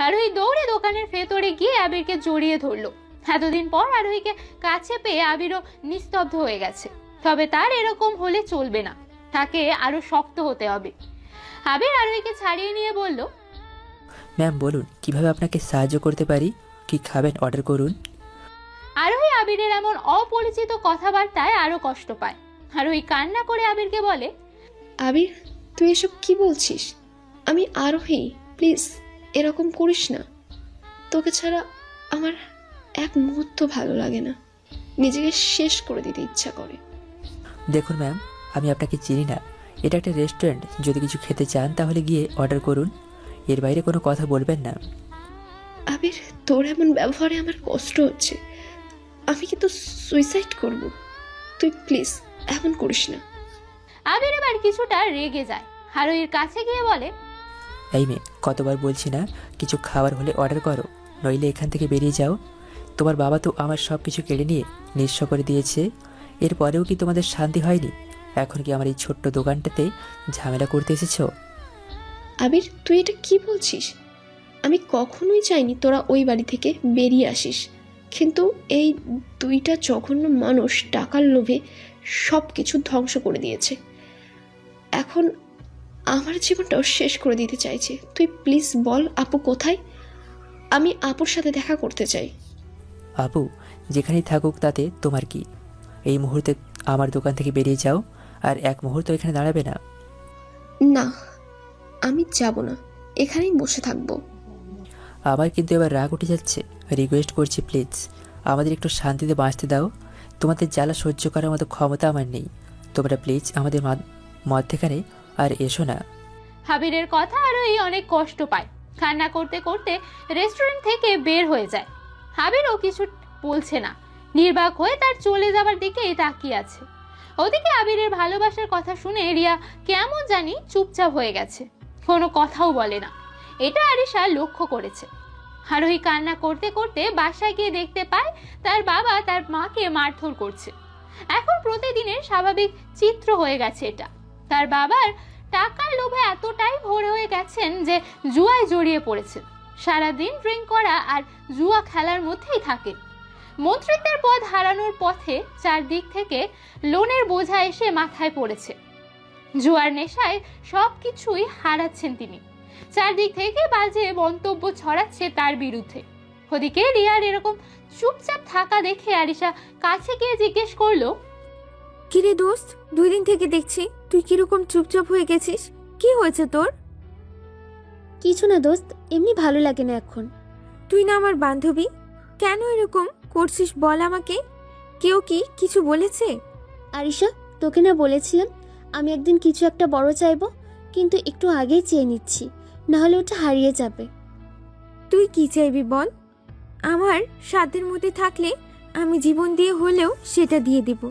আরোহী দৌড়ে দোকানের ভেতরে গিয়ে আবিরকে জড়িয়ে ধরলো। এতদিন পর আরোহীকে কাছে পেয়ে আবিরও নিস্তব্ধ হয়ে গেছে। তবে তার এরকম হলে চলবে না, তাকে আরো শক্ত হতে হবে। আবির আরোহীকে ছাড়িয়ে নিয়ে বলল, ম্যাম বলুন কিভাবে আপনাকে সাহায্য করতে পারি? কি খাবেন অর্ডার করুন। আরোহী আবিরের এমন অপরিচিত কথাবার্তায় আরো কষ্ট পায়। আরোহী কান্না করে আবিরকে বলে, আবির, তুই এসব কি বলছিস? আমি আরোহী, প্লিজ এরকম করিস না। তোকে ছাড়া আমার এক মুহূর্ত ভালো লাগে না, নিজেকে শেষ করে দিতে ইচ্ছা করে। দেখুন ম্যাম, আমি আপনাকে চিনি না। এটা একটা রেস্টুরেন্ট, যদি কিছু খেতে চান তাহলে গিয়ে অর্ডার করুন, এর বাইরে কোনো কথা বলবেন না। আবির, তোর এমন ব্যবহারে আমার কষ্ট হচ্ছে। আমি কিন্তু সুইসাইড করব। তুই প্লিজ এমন করিস না। আবির এবার কিছুটা রেগে যায়। আরোহীর কাছে গিয়ে বলে, এই মেয়ে, কতবার বলছি না কিছু খাবার হলে অর্ডার করো, নইলে এখান থেকে বেরিয়ে যাও। তোমার বাবা তো আমার সব কিছু কেড়ে নিয়ে নিঃস্ব করে দিয়েছে, এরপরেও কি তোমাদের শান্তি হয়নি? এখন কি আমার এই ছোট্ট দোকানটাতে ঝামেলা করতে এসেছো? আবির, তুই এটা কি বলছিস? আমি কখনোই চাইনি তোরা ওই বাড়ি থেকে বেরিয়ে আসিস, কিন্তু এই দুইটা জঘন্য মানুষ টাকার লোভে সব কিছু ধ্বংস করে দিয়েছে। এখন আমার জীবনটাও শেষ করে দিতে চাইছে। তুই প্লিজ বল আপু কোথায়? আমি আপুর সাথে দেখা করতে চাই। আপু যেখানেই থাকুক তাতে তোমার কি? এই মুহূর্তে আমার দোকান থেকে বেরিয়ে যাও, আর এক মুহূর্ত এখানে দাঁড়াবে না। না, আমি যাব না, এখানেই বসে থাকবো। আমার কিন্তু এবার রাগ উঠে যাচ্ছে। রিকোয়েস্ট করছি প্লিজ, আমাদের একটু শান্তিতে বাঁচতে দাও। তোমাদের জ্বালা সহ্য করার মতো ক্ষমতা আমার নেই। তোমরা প্লিজ আমাদের মধ্যেখানে আর এসো না। আবিরের কথা আরোহী অনেক কষ্ট পায়। কান্না করতে করতে রেস্টুরেন্ট থেকে বের হয়ে যায়। আবিরও কিছু বলছে না, নির্বাক হয়ে তার চলে যাবার দিকেই তাকিয়ে আছে। ওদিকে আবিরের ভালোবাসার কথা শুনে রিয়া কেমন জানি চুপচাপ হয়ে গেছে, কোনো কথাও বলে না। এটা আরিশা লক্ষ্য করেছে। আরোহী কান্না করতে করতে বাসায় গিয়ে দেখতে পায় তার বাবা তার মাকে মারধর করছে। এখন প্রতিদিনের স্বাভাবিক চিত্র হয়ে গেছে এটা। তার বাবার টাকার লোভে এতটাই ভোর হয়ে গেছেন যে জুয়ায় জড়িয়ে পড়েছে। সারাদিন ড্রিঙ্ক করা আর জুয়া খেলার মধ্যেই থাকে। মন্ত্রিত্বের পদ হারানোর পথে চারদিক থেকে লোনের বোঝা এসে মাথায় পড়েছে। জুয়ার নেশায় সবকিছুই হারাচ্ছেন তিনি। চারদিক থেকে বাজে মন্তব্য ছড়াচ্ছে তার বিরুদ্ধে। ওদিকে রিয়ার এরকম চুপচাপ থাকা দেখে আরিশা কাছে গিয়ে জিজ্ঞেস করলো, কিরে দোস্ত, 2 দিন থেকে দেখছি তুই কিরকম চুপচাপ হয়ে গেছিস, কি হয়েছে তোর? কিছু না দোস্ত, এমনি ভালো লাগে না এখন। তুই না আমার বান্ধবী, কেন এরকম করছিস বল আমাকে। কেউ কি কিছু বলেছে? আরিশা, তোকে না বলেছিলাম আমি একদিন কিছু একটা বড় চাইবো, কিন্তু একটু আগেই চেয়ে নিচ্ছি, না হলে ওটা হারিয়ে যাবে। তুই কি চাইবি বল? আমার সাধ্যের মধ্যে থাকলে আমি জীবন দিয়ে হলেও সেটা দিয়ে দিব।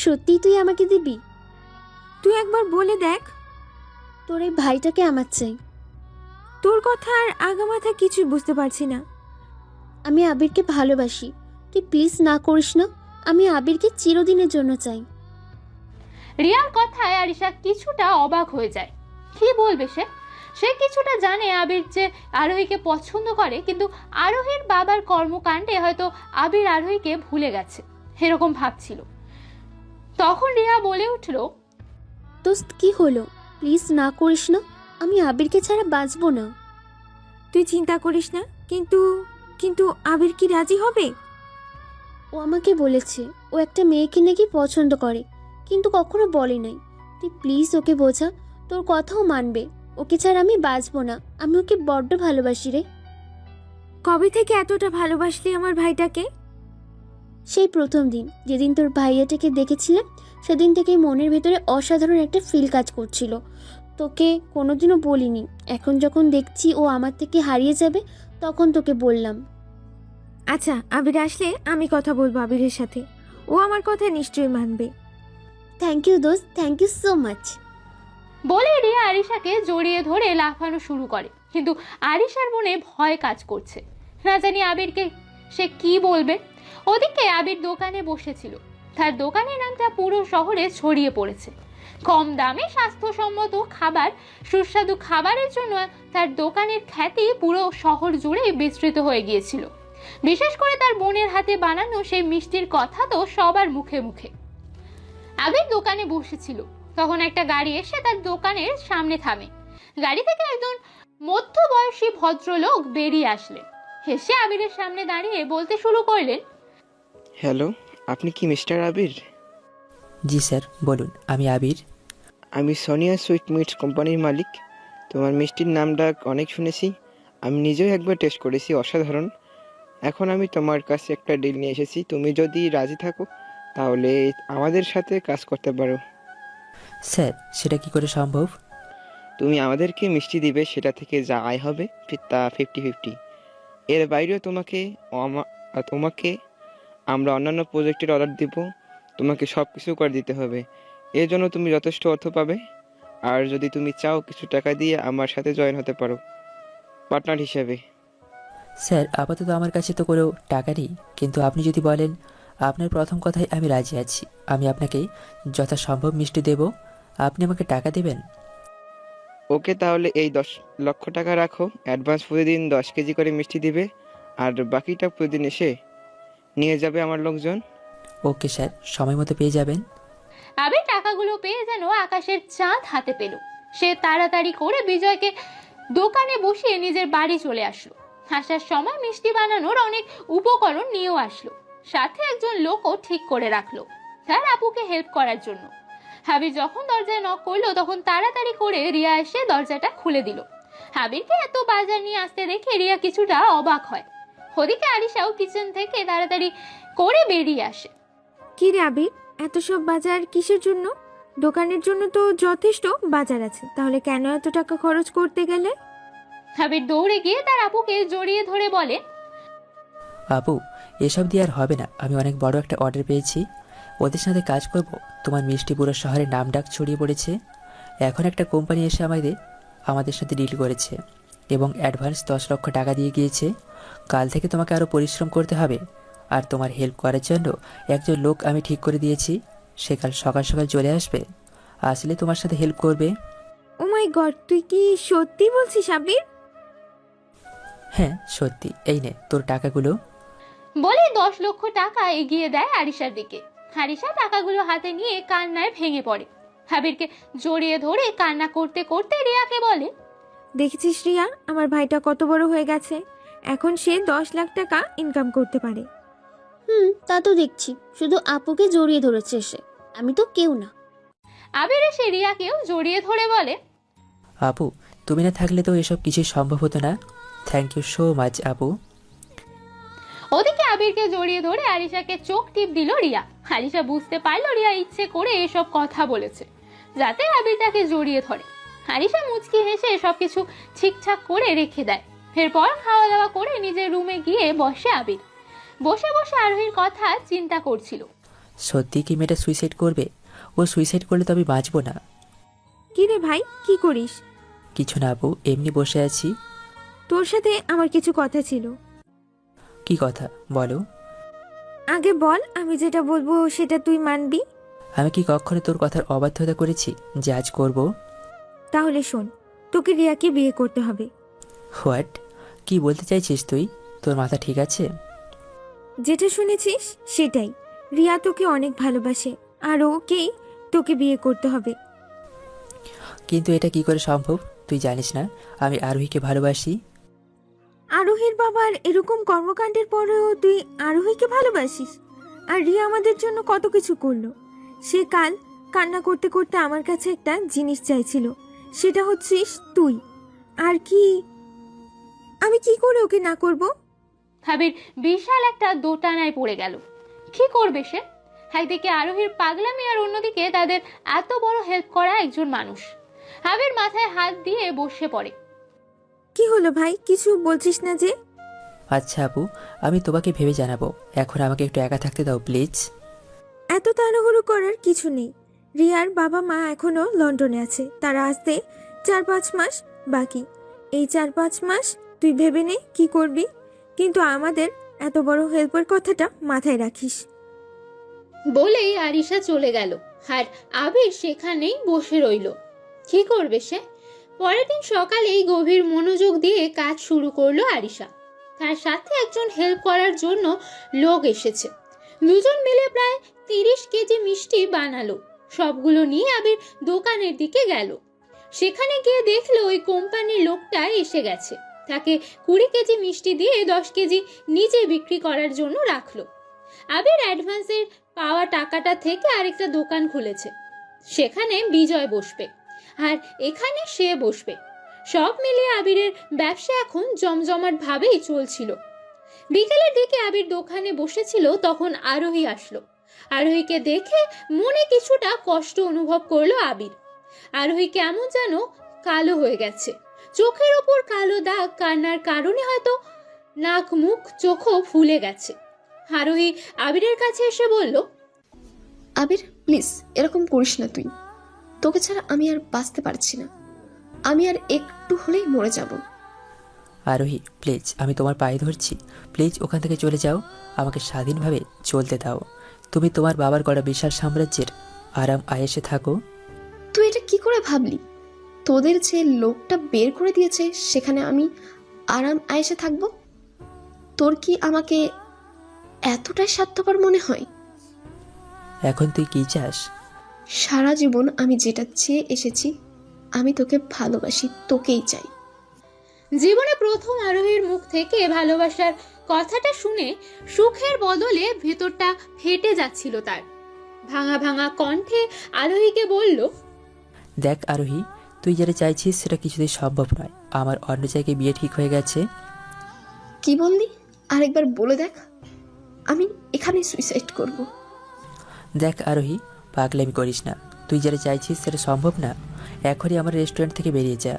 সত্যি তুই আমাকে দিবি? তুই একবার বলে দেখ। তোর এই ভাইটাকে আমার চাই। তোর কথা আর আগামাথা কিছু বুঝতে পারছি না। আমি আবিরকে ভালোবাসি, তুই প্লিজ না করিস না। আমি আবিরকে চিরদিনের জন্য চাই। রিয়ার কথায় আরিশা কিছুটা অবাক হয়ে যায়। কি বলবে সে? সে কিছুটা জানে আবির যে আরোহীকে পছন্দ করে, কিন্তু আরোহীর বাবার কর্মকাণ্ডে হয়তো আবির আরোহীকে ভুলে গেছে, এরকম ভাবছিল। তখন রিয়া বলে উঠল, দোস্ত কি হলো, প্লিজ না করিস না। আমি আবিরকে ছাড়া বাঁচবো না। তুই চিন্তা করিস না, কিন্তু কিন্তু আবির কি রাজি হবে? ও আমাকে বলেছে ও একটা মেয়েকে নাকি পছন্দ করে, কিন্তু কখনো বলে নাই। তুই প্লিজ ওকে বোঝা, তোর কথাও মানবে। ওকে ছাড়া আমি বাঁচবো না, আমি ওকে বড্ড ভালোবাসি রে। কবে থেকে এতটা ভালোবাসলি আমার ভাইটাকে? সেই প্রথম দিন যেদিন তোর ভাইয়াটাকে দেখেছিলাম, সেদিন থেকেই মনের ভেতরে অসাধারণ একটা ফিল কাজ করছিল। তোকে কোনোদিনও বলিনি, এখন যখন দেখছি ও আমার থেকে হারিয়ে যাবে, তখন তোকে বললাম। আচ্ছা, আবির আসলে আমি কথা বলবো আবিরের সাথে, ও আমার কথা নিশ্চয়ই মানবে। থ্যাংক ইউ দোস্ত, থ্যাংক ইউ সো মাচ। বলে রিয়া আরিশাকে জড়িয়ে ধরে লাফানো শুরু করে, কিন্তু আরিশার মনে ভয় কাজ করছে, না জানি আবিরকে সে কি বলবে। ওদিকে আবির দোকানে বসেছিল। তার দোকানের নামটা পুরো শহরে ছড়িয়ে পড়েছে। কম দামে স্বাস্থ্যসম্মত খাবার, সুস্বাদু খাবারের জন্য তার দোকানের খ্যাতি পুরো শহর জুড়ে বিস্তৃত হয়ে গিয়েছিল। বিশেষ করে তার বোনের হাতে বানানো সেই মিষ্টির কথা তো সবার মুখে মুখে। আবির দোকানে বসেছিল, তখন একটা গাড়ি এসে তার দোকানের সামনে থামে। গাড়ি থেকে একজন মধ্যবয়সী ভদ্রলোক বেরিয়ে আসলেন। হেসে আবিরের সামনে দাঁড়িয়ে বলতে শুরু করলেন, হ্যালো, আপনি কি মিস্টার আবির? জি স্যার, বলুন, আমি আবির। আমি সোনিয়া সুইট মিটস কোম্পানির মালিক। তোমার মিষ্টির নামটা অনেক শুনেছি, আমি নিজেও একবার টেস্ট করেছি, অসাধারণ। এখন আমি তোমার কাছে একটা ডিল নিয়ে এসেছি, তুমি যদি রাজি থাকো তাহলে আমাদের সাথে কাজ করতে পারো। স্যার, সেটা কি করে সম্ভব? তুমি আমাদেরকে মিষ্টি দিবে, সেটা থেকে যা আয় হবে তা 50-50। এর বাইরেও তোমাকে আমরা অন্যান্য প্রজেক্টের অর্ডার দিব, তোমাকে সব কিছু করে দিতে হবে। এর জন্য তুমি যথেষ্ট অর্থ পাবে। আর যদি তুমি চাও কিছু টাকা দিয়ে আমার সাথে জয়েন হতে পারো পার্টনার হিসেবে। স্যার, আপাতত আমার কাছে তো কোনো টাকা নেই, কিন্তু আপনি যদি বলেন আপনার প্রথম কথায় আমি রাজি আছি, আমি আপনাকে যথাসম্ভব মিষ্টি দেব, আপনি আমাকে টাকা দেবেন? ওকে, তাহলে এই 10 লক্ষ টাকা রাখো। অ্যাডভান্স প্রতিদিন 10 কেজি করে মিষ্টি দিবে, আর বাকিটা প্রতিদিন এসে নিয়ে যাবে আমার লোকজন। ওকে স্যার, সময় মতো পেয়ে যাবেন। আবির টাকাগুলো পেয়ে যেন আকাশের চাঁদ হাতে পেল। সে তাড়াতাড়ি করে বিজয়কে দোকানে বসিয়ে নিজের বাড়ি চলে আসলো। আসার সময় মিষ্টি বানানোর অনেক উপকরণ নিয়েও আসলো, সাথে একজন লোকও ঠিক করে রাখলো তার আপুকে হেল্প করার জন্য। আবির যখন দরজায় নক করলো, তখন তাড়াতাড়ি করে রিয়া এসে দরজাটা খুলে দিল। আবিরকে এত বাজার নিয়ে আসতে দেখে রিয়া কিছুটা অবাক হয়। ওদিকে আরিশাও কিচেন থেকে তাড়াতাড়ি করে বেরিয়ে আসে। কি রে আবির, এত সব বাজার কিসের জন্য? দোকানের জন্য তো যথেষ্ট বাজার আছে, তাহলে কেন এত টাকা খরচ করতে গেলে? আবির দৌড়ে গিয়ে তার আপুকে জড়িয়ে ধরে বলে, আপু, এসব দিয়ে আর হবে না, আমি অনেক বড় একটা অর্ডার পেয়েছি, ওদের সাথে কাজ করব। তোমার মিষ্টি পুরো শহরে নাম ডাক ছড়িয়ে পড়েছে। এখন একটা কোম্পানি এসে আমাদের সাথে ডিল করেছে এবং অ্যাডভান্স 10 লক্ষ টাকা দিয়ে গিয়েছে। কাল থেকে তোমাকে আরও পরিশ্রম করতে হবে, আর তোমার হেল্প করার জন্য একজন লোক আমি ঠিক করে দিয়েছি, সে কাল সকাল সকাল চলে আসবে, আসলে তোমার সাথে হেল্প করবে। ও মাই গড, তুই কি সত্যি বলছিস আবির? হ্যাঁ সত্যি, এই নে তোর টাকাগুলো। বলে 10 লক্ষ টাকা এগিয়ে দেয় আরিশার দিকে। আরিশা টাকাগুলো হাতে নিয়ে কান্নায় ভেঙে পড়ে। আবিরকে জড়িয়ে ধরে কান্না করতে করতে রিয়াকে বলে, দেখেছিস রিয়া, আমার ভাইটা কত বড় হয়ে গেছে, এখন সে 10 লাখ টাকা ইনকাম করতে পারে। তা তো দেখছি, শুধু আপুকে জড়িয়ে ধরেছে সে, আমি তো কেউ না। আবির এসে রিয়াকেও জড়িয়ে ধরে বলে, আপু তুমি না থাকলে তো এসব কিছুই সম্ভব হতো না। থ্যাংক ইউ সো মাচ আপু। ওদিকে আবিরকে জড়িয়ে ধরে আরিশাকে চোখ টিপ দিল রিয়া। আরিশা বুঝতে পারলো রিয়া ইচ্ছে করে এসব কথা বলেছে যাতে আবির তাকে জড়িয়ে ধরে। আরিশা মুচকি হেসে সবকিছু ঠিকঠাক করে রেখে দেয়। এরপর খাওয়া দাওয়া করে নিজের রুমে গিয়ে বসে আবির। বসে বসে আরোহীর কথা চিন্তা করছিল। সত্যি কি মেয়েটা সুইসাইড করবে? ও সুইসাইড করলে তো আমি বাঁচবো না। কি রে ভাই, কি করিস? কিছু না আপু, এমনি বসে আছি। তোর সাথে আমার কিছু কথা ছিল। কি কথা বলো? আগে বল, আমি যেটা বলবো সেটা তুই মানবি। আমি কি কখনো তোর কথার অবাধ্যতা করেছি যে আজ করব? তাহলে শোন, তোকে রিয়াকে বিয়ে করতে হবে। হোয়াট? কি বলতে চাইছিস তুই? তোর মাথা ঠিক আছে? যেটা শুনেছিস সেটাই। রিয়া তোকে অনেক ভালোবাসে আর ওকেই তোকে বিয়ে করতে হবে। কিন্তু এটা কি করে সম্ভব? তুই জানিস না আমি আরোহীকে ভালোবাসি। আরোহীর বাবার এরকম কর্মকাণ্ডের পরেও তুই আরোহীকে ভালোবাসিস? আর রিয়া আমাদের জন্য কত কিছু করলো। সে কাল কান্না করতে করতে আমার কাছে একটা জিনিস চাইছিল, সেটা হচ্ছিস তুই। আর কি আমি কি করে ওকে না করব? আবির বিশাল একটা দোটানায় পড়ে গেল। কি করবে সে? একদিকে আরোহীর পাগলামি আর অন্যদিকে তাদের এত বড় হেল্প করা একজন মানুষ। আবির মাথায় হাত দিয়ে বসে পড়ে। কি হলো ভাই, কিছু বলছিস না যে? আচ্ছা আপু, আমি তোমাকে ভেবে জানাবো। এখন আমাকে একটু একা থাকতে দাও প্লিজ। এত তাড়াহুড়ো করার কিছু নেই। রিয়ার বাবা মা এখনো লন্ডনে আছে, তারা আসতে 4-5 মাস বাকি। এই 4-5 মাস তুই ভেবে নে কি করবি, কিন্তু আমাদের এত বড় হেল্পের কথাটা মাথায় রাখিস। বলেই আরিশা চলে গেল আর আবির সেখানেই বসে রইল। কি করবে সে? পরের দিন সকালেই গভীর মনোযোগ দিয়ে কাজ শুরু করলো আরিশা। তার সাথে একজন হেল্প করার জন্য লোক এসেছে। দুজন মিলে প্রায় 30 কেজি মিষ্টি বানালো। সবগুলো নিয়ে আবির দোকানের দিকে গেল। সেখানে গিয়ে দেখলো ওই কোম্পানির লোকটা এসে গেছে। তাকে 20 কেজি মিষ্টি দিয়ে 10 কেজি নিজে বিক্রি করার জন্য রাখলো। আবির অ্যাডভান্সের পাওয়া টাকাটা থেকে আরেকটা দোকান খুলেছে। সেখানে বিজয় বসবে আর এখানে সে বসবে। সব মিলিয়ে আবিরের ব্যবসা এখন জমজমাট ভাবেই চলছিল। বিকেলের দিকে আবির দোকানে বসেছিল, তখন আরোহী আসলো। আরোহীকে দেখে মনে কিছুটা কষ্ট অনুভব করলো আবির। আরোহী কেমন যেন কালো হয়ে গেছে, চোখের ওপর কালো দাগ, কান্নার কারণে হয়তো নাক মুখ চোখও ফুলে গেছে। আরোহী আবিরের কাছে এসে বলল, আবির প্লিজ এরকম করিস না তুই। তোকে ছাড়া আমি আর বাঁচতে পারছি না। আমি আর একটু হলেই মরে যাব। আরোহী প্লিজ, আমি তোমার পায়ে ধরছি, প্লিজ ওখান থেকে চলে যাও। আমাকে স্বাধীনভাবে চলতে দাও। তুমি তোমার বাবার গড়া বিশাল সাম্রাজ্যের আরাম আয়েসে থাকো। তুই এটা কি করে ভাবলি? তোদের যে লোকটা বের করে দিয়েছে সেখানে আমি আরাম আয়েসে থাকবো? তোর কি আমাকে এতটাই স্বার্থপর মনে হয়? এখন তুই কি চাস? সারা জীবন আমি যেটা চেয়ে এসেছি, আমি তোকে ভালোবাসি, তোকেই চাই। জীবনে প্রথম আরোহীর মুখ থেকে ভালোবাসার কথাটা শুনে সুখের বদলে ভেতরটা ফেটে যাচ্ছিল তার। ভাঙা ভাঙা কণ্ঠে আরোহীকে বলল, দেখ আরোহী, তুই যেটা চাইছিস সেটা কিছুতেই সম্ভব নয়। আমার অন্য জায়গায় বিয়ে ঠিক হয়ে গেছে। কি বললি? আরেকবার বলে দেখ। আমি এখানে সুইসাইড করব। দেখ আরোহী, পাগলামি করিস না। তুই যেটা চাইছিস সেটা সম্ভব না। এখনই আমার রেস্টুরেন্ট থেকে বেরিয়ে যা।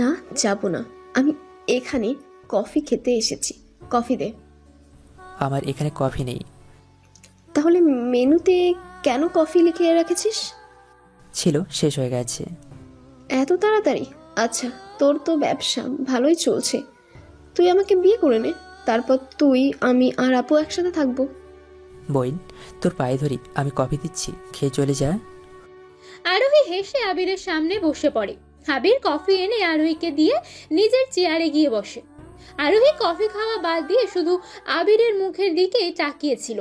না, যাব না। আমি এখানে কফি খেতে এসেছি। কফি দে। আমার এখানে কফি নেই। তাহলে মেনুতে কেন কফি লিখে রেখেছিস? ছিল, শেষ হয়ে গেছে। এত তাড়াতাড়ি? আচ্ছা, তোর তো ব্যবসা ভালোই চলছে। তুই আমাকে বিয়ে করে নে, তারপর তুই, আমি আর আপু একসাথে থাকবো। বোন, তোর পায়ে ধরি, আমি কফি দিচ্ছি, খেয়ে চলে যা। আরোহী হেসে আবিরের সামনে বসে পড়ে। আবির কফি এনে আরোহীকে দিয়ে নিজের চেয়ারে গিয়ে বসে। আরোহী কফি খাওয়া বাদ দিয়ে শুধু আবিরের মুখের দিকেই তাকিয়েছিল।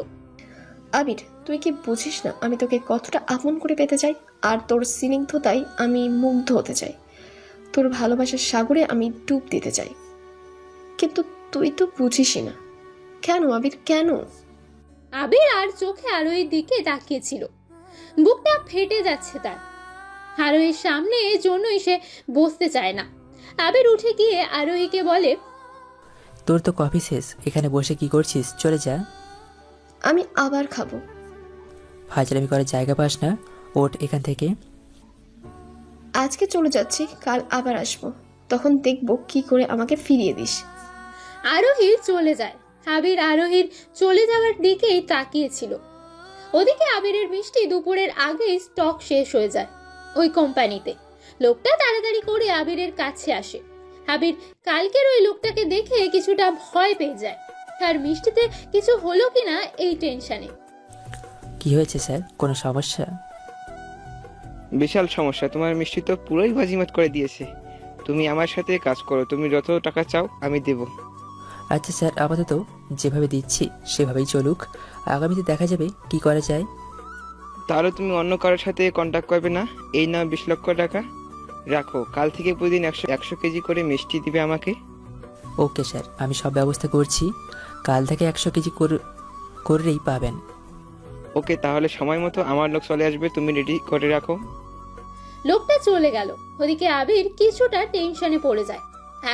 আবির, তুই কি বুঝিস না আমি তোকে কতটা আপন করে পেতে চাই? আর তোর স্নিগ্ধতায় আমি মুগ্ধ হতে চাই। তোর ভালোবাসার সাগরে আমি ডুব দিতে চাই। কিন্তু তুই তো বুঝিসই না। কেন আবির, কেন? আবির আর চোখে আরোহীর দিকে তাকিয়েছিল। বুকটা ফেটে যাচ্ছে তার। আরোহীর সামনে এই জন্যই সে বসতে চায় না। আবির উঠে গিয়ে আরোহীকে বলে, তোর তো কফি শেষ, এখানে বসে কি করছিস? চলে যা। আমি আবার খাবো। ফাজলামি করার জায়গা পাস না, ওঠ এখান থেকে। আজকে চলে যাচ্ছি, কাল আবার আসবো, তখন দেখবো কি করে আমাকে ফিরিয়ে দিস। আরোহী চলে যায়। আবির আরোহীর চলে যাওয়ার দিকেই তাকিয়েছিল। ওদিকে আবিরের মিষ্টি দুপুরের আগেই স্টক শেষ হয়ে যায় ওই কোম্পানিতে। লোকটা তাড়াতাড়ি করে আবিরের কাছে আসে। আবির কালকের ওই লোকটাকে দেখে কিছুটা ভয় পেয়ে যায়। তার মিষ্টিতে কিছু হলো কিনা এই টেনশনে। কি হয়েছে স্যার, কোনো সমস্যা? বিশাল সমস্যা, তোমার মিষ্টি তো পুরোই বাজিমাত করে দিয়েছে। তুমি আমার সাথে কাজ করো, তুমি যত টাকা চাও আমি দেব। আচ্ছা স্যার, আপাতত যেভাবে দিচ্ছি সেভাবেই চলুক, আগামীতে দেখা যাবে কি করা যায়। তাহলে তুমি অন্য কারোর সাথে কন্ট্যাক্ট করবে না। এই নাও 20 লক্ষ টাকা, রাখো। কাল থেকে প্রতিদিন 100 কেজি করে মিষ্টি দিবে আমাকে। ওকে স্যার, আমি সব ব্যবস্থা করছি। কাল থেকে 100 কেজি করেই পাবেন। ওকে, তাহলে সময় মতো আমার লোক চলে আসবে, তুমি রেডি করে রাখো। লোকটা চলে গেল। ওদিকে আবির কিছুটা টেনশনে পড়ে যায়।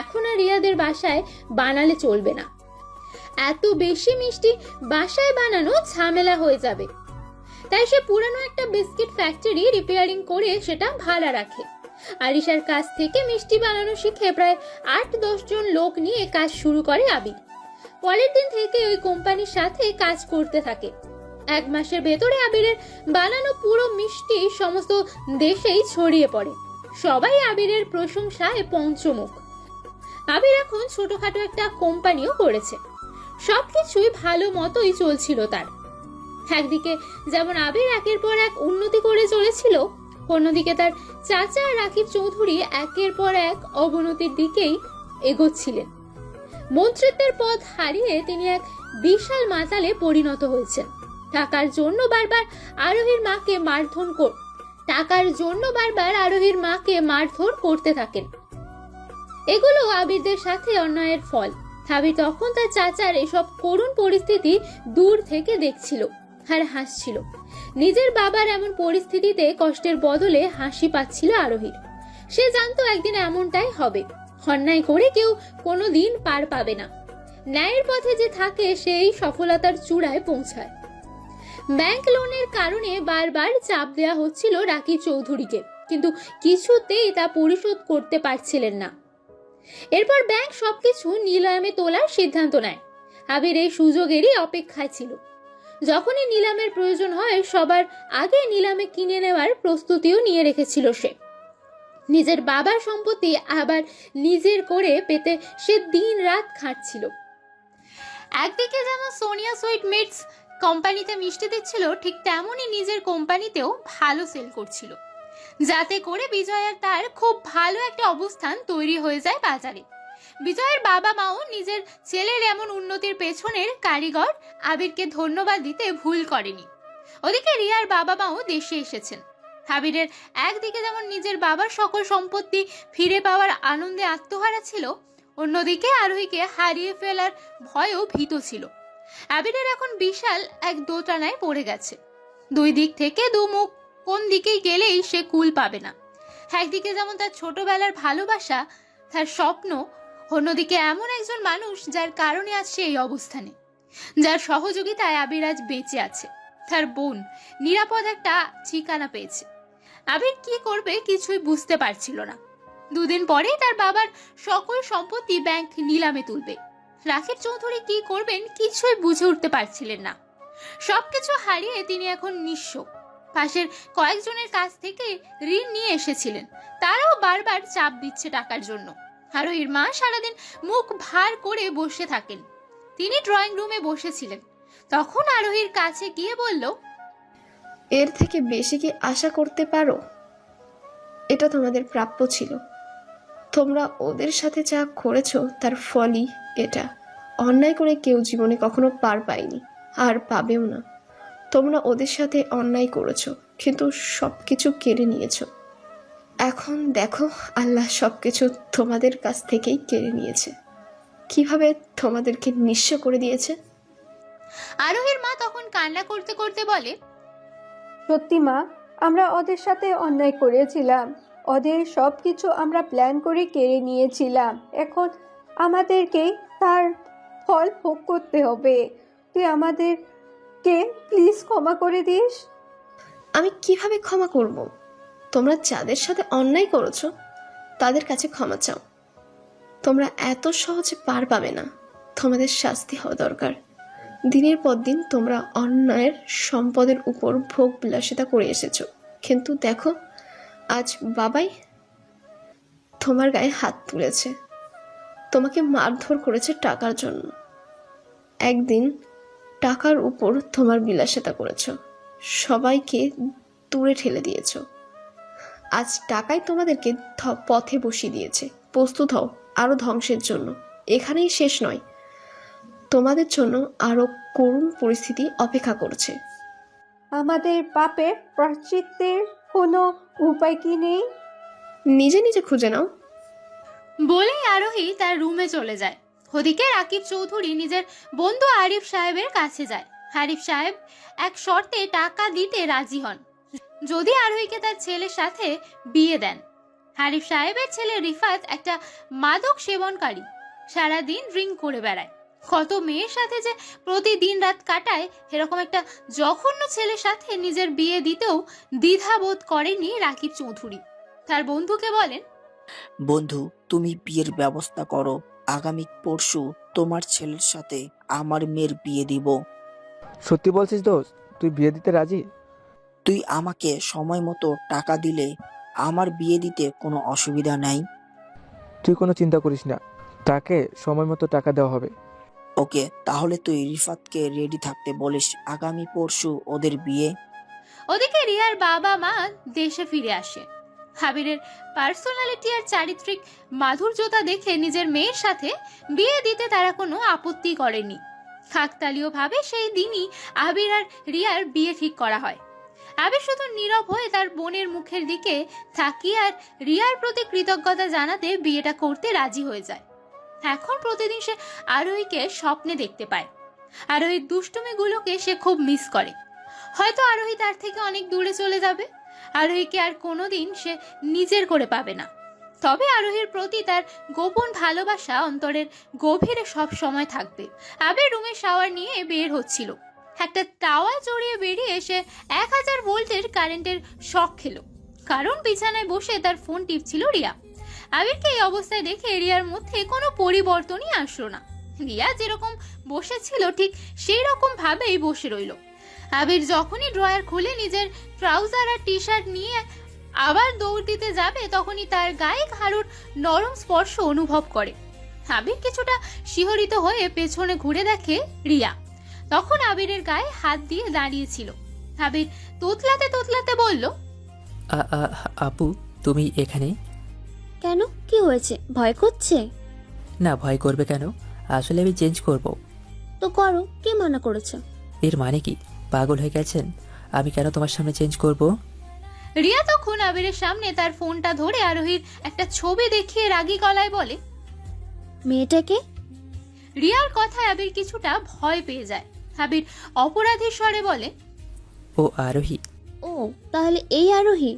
এখন আর রিয়াদের বাসায় বানালে চলবে না। এত বেশি মিষ্টি বাসায় বানানো ঝামেলা হয়ে যাবে। তাই সে পুরানো একটা বিস্কিট ফ্যাক্টরি রিপেয়ারিং করে সেটা ভাড়া রাখে। আরিশার কাছ থেকে মিষ্টি বানানো শিখে প্রায় 8-10 জন লোক নিয়ে কাজ শুরু করে আবির। পরের দিন থেকে ওই কোম্পানির সাথে কাজ করতে থাকে। 1 মাসের ভেতরে আবিরের বানানো পুরো মিষ্টি সমস্ত দেশেই ছড়িয়ে পড়ে। সবাই আবিরের প্রশংসায় পঞ্চমুখ। আবির এখন ছোটখাটো একটা কোম্পানিও করেছে। সবকিছুই ভালো মতোই চলছিল তার। একদিকে যেমন আবির একের পর এক উন্নতি করে চলেছিল, অন্যদিকে তার চাচা রাকিব চৌধুরী একের পর এক অবনতির দিকেই এগোচ্ছিলেন। মন্ত্রিত্বের পদ হারিয়ে তিনি এক বিশাল মাতালে পরিণত হয়েছেন। টাকার জন্য বারবার আরোহীর মাকে মারধর করতে থাকেন। এগুলো আবিরদের সাথে অন্যায়ের ফল। আবির তখন তার চাচার এসব করুণ পরিস্থিতি দূর থেকে দেখছিল আর হাসছিল। নিজের বাবার এমন পরিস্থিতিতে কষ্টের বদলে হাসি পাচ্ছিল আরোহীর। সে জানতো একদিন এমনটাই হবে। অন্যায় করে কেউ কোনোদিন পার পাবে না। ন্যায়ের পথে যে থাকে সেই সফলতার চূড়ায় পৌঁছায়। ব্যাংক লোনের কারণে বারবার চাপ দেওয়া হচ্ছিল রাকিব চৌধুরীকে, কিন্তু কিছুতেই তা পরিশোধ করতে পারছিলেন না। এরপর ব্যাংক সবকিছু নিলামে তোলার সিদ্ধান্ত নেয়। আবির এই সুযোগেরই অপেক্ষায় ছিল। যখনই নিলামের প্রয়োজন হয় সবার আগে নিলামে কিনে নেওয়ার প্রস্তুতিও নিয়ে রেখেছিল সে। নিজের বাবার সম্পত্তি আবার নিজের করে পেতে সে দিন রাত খাটছিল। একদিকে যেমন সোনিয়া সুইট মিটস কোম্পানিতে মিষ্টি দিচ্ছিল, ঠিক তেমনই নিজের কোম্পানিতেও ভালো সেল করছিল, যাতে করে বিজয়ের তার খুব ভালো একটা অবস্থান তৈরি হয়ে যায় বাজারে। বিজয়ের বাবা মাও নিজের ছেলের এমন উন্নতির পেছনের কারিগর আবিরকে ধন্যবাদ দিতে ভুল করেনি। ওদিকে রিয়ার বাবা মাও দেশে এসেছেন। আবিরের একদিকে যেমন নিজের বাবার সকল সম্পত্তি ফিরে পাওয়ার আনন্দে আত্মহারা ছিল, অন্যদিকে আরোহীকে হারিয়ে ফেলার ভয়েও ভীত ছিল। আবিরের এখন বিশাল এক দোটানায় পড়ে গেছে। দুই দিক থেকে দুমুখ, কোন দিকে গেলেই সে কুল পাবে না। একদিকে যেমন তার ছোটবেলার ভালোবাসা, তার স্বপ্ন, অন্যদিকে এমন একজন মানুষ যার কারণে আজ সে এই অবস্থানে, যার সহযোগিতায় আবির আজ বেঁচে আছে। তার বোন নিরাপদ একটা ঠিকানা পেয়েছে। আবির কি করবে কিছুই বুঝতে পারছিল না। 2 দিন পরেই তার বাবার সকল সম্পত্তি ব্যাংক নিলামে তুলবে। রাকিব চৌধুরী কি করবেন কিছুই বুঝে উঠতে পারছিলেন না। সবকিছু হারিয়ে তিনি এখন নিঃস্ব। পাশের কয়েকজনের কাছ থেকে ঋণ নিয়ে এসেছিলেন, তারাও বারবার চাপ দিচ্ছে টাকার জন্য। আরোহীর মা সারাদিন মুখ ভার করে বসে থাকেন। তিনি ড্রয়িং রুমে বসেছিলেন, তখন আরোহীর কাছে গিয়ে বলল, এর থেকে বেশি কি আশা করতে পারো? এটা তোমাদের প্রাপ্য ছিল। তোমরা ওদের সাথে যা করেছো তার ফলই এটা। অন্যায় করে কেউ জীবনে কখনো পার পায়নি, আর পাবেও না। তোমরা ওদের সাথে অন্যায় করেছো, কিন্তু সবকিছু কেড়ে নিয়েছো। এখন দেখো, আল্লাহ সবকিছু তোমাদের কাছ থেকেই কেড়ে নিয়েছে। কিভাবে তোমাদেরকে নিঃস্ব করে দিয়েছে। আরোহীর মা তখন কান্না করতে করতে বলে, সত্যি মা, আমরা ওদের সাথে অন্যায় করেছিলাম। ওদের সব কিছু আমরা প্ল্যান করে কেড়ে নিয়েছিলাম। এখন আমাদেরকেই তার ফল ভোগ করতে হবে। তুই আমাদেরকে প্লিজ ক্ষমা করে দিস। আমি কিভাবে ক্ষমা করব? তোমরা যাদের সাথে অন্যায় করেছো তাদের কাছে ক্ষমা চাও। তোমরা এত সহজে পার পাবে না। তোমাদের শাস্তি হওয়া দরকার। দিনের পর দিন তোমরা অন্যায়ের সম্পদের উপর ভোগ বিলাসিতা করে এসেছো, কিন্তু দেখো আজ বাবাই তোমার গায়ে হাত তুলেছে, তোমাকে মারধর করেছে টাকার জন্য। একদিন টাকার উপর তোমার বিলাসিতা করেছো, সবাইকে দূরে ঠেলে দিয়েছো। আজ টাকাই তোমাদেরকে পথে বসিয়ে দিয়েছে। প্রস্তুত হও আরো ধ্বংসের জন্য। এখানেই শেষ নয়, তোমাদের জন্য আরো করুণ পরিস্থিতি অপেক্ষা করছে। আমাদের পাপের প্রায়শ্চিত্তের কোনো উপায় কি নেই? নিজে নিজে খুঁজে নাও। বলেই আরোহী তার রুমে চলে যায়। ওদিকে রাকিব চৌধুরী নিজের বন্ধু আরিফ সাহেবের কাছে যায়। আরিফ সাহেব এক শর্তে টাকা দিতে রাজি হন, যদি আরোহীকে তার ছেলের সাথে বিয়ে দেন। আরিফ সাহেবের ছেলে রিফাত একটা মাদক সেবনকারী, সারাদিন ড্রিঙ্ক করে বেড়ায়। কত মেয়ের সাথে যে প্রতিদিন রাত কাটায়, এরকম একটা জঘন্য ছেলের সাথে নিজের বিয়ে দিতেও দ্বিধাবোধ করেনি রাকিব চৌধুরী। তার বন্ধুকে বলেন, বন্ধু, তুমি বিয়ের ব্যবস্থা করো। আগামী পরশু তোমার ছেলের সাথে আমার মেয়ের বিয়ে দিব। সত্যি বলছিস দোস্ত? তুই বিয়ে দিতে রাজি? তুই আমাকে সময় মতো টাকা দিলে আমার বিয়ে দিতে কোনো অসুবিধা নাই। তুই কোনো চিন্তা করিস না, তাকে সময় মতো টাকা দেওয়া হবে। ওকে, তাহলে তুই রিফাতকে রেডি থাকতে বলিস, আগামী পরশু ওদের বিয়ে। ওদিকে রিয়ার বাবা মা দেশে ফিরে আসে। আবিরের পার্সোনালিটি আর চারিত্রিক মাধুর্যতা দেখে নিজের মেয়ের সাথে বিয়ে দিতে তারা কোনো আপত্তি করেনি। কাকতালীয় ভাবে সেই দিনই আবির আর রিয়ার বিয়ে ঠিক করা হয়। আবির শুধু নীরব হয়ে তার বোনের মুখের দিকে তাকিয়ে আর রিয়ার প্রতি কৃতজ্ঞতা জানাতে বিয়েটা করতে রাজি হয়ে যায়। এখন প্রতিদিন সে আরোহীকে স্বপ্নে দেখতে পায়। আরোহীর দুষ্টুমিগুলোকে সে খুব মিস করে। হয়তো আরোহী তার থেকে অনেক দূরে চলে যাবে, আরোহীকে আর কোনোদিন সে নিজের করে পাবে না। তবে আরোহীর প্রতি তার গোপন ভালোবাসা অন্তরের গভীরে সব সময় থাকবে। আবির রুমে শাওয়ার নিয়ে বের হচ্ছিল, একটা টাওয়াল জড়িয়ে বেরিয়ে এসে 1000 ভোল্টের কারেন্টের শক খেলো, কারণ বিছানায় বসে তার ফোন টিপছিল রিয়া। আবিরকে এই অবস্থায় দেখে রিয়ার মধ্যে কোনো পরিবর্তনই আসলো না। রিয়া যেরকম বসেছিল ঠিক সেই রকম ভাবেই বসে রইল। আবির যখনই ড্রয়ার খুলে নিজের ট্রাউজার আর টি শার্ট নিয়ে আবার দৌড় দিতে যাবে, তখনই তার গায়ে হাড়ুর নরম স্পর্শ অনুভব করে। আবির কিছুটা শিহরিত হয়ে পেছনে ঘুরে দেখে রিয়া তখন আবিরের গায়ে হাত দিয়ে দাঁড়িয়েছিল। আবির তোতলাতে তোতলাতে বলল, আপু তুমি এখানে? কেন, কি হয়েছে? ভয় করছে? না, ভয় করবে কেন? আসলে আমি চেঞ্জ করব। তো করো, কে মানা করেছে? এর মানে কি, পাগল হয়ে গেছেন? আমি কেন তোমার সামনে চেঞ্জ করব? রিয়া তখন আবিরের সামনে তার ফোনটা ধরে আরোহীর একটা ছবি দেখিয়ে রাগী গলায় বলে, মেয়েটাকে? রিয়ার কথায় আবির কিছুটা ভয় পেয়ে যায়। আবির অপরাধীর স্বরে বলে, ও আরোহী? ও তাহলে এই আরোহী?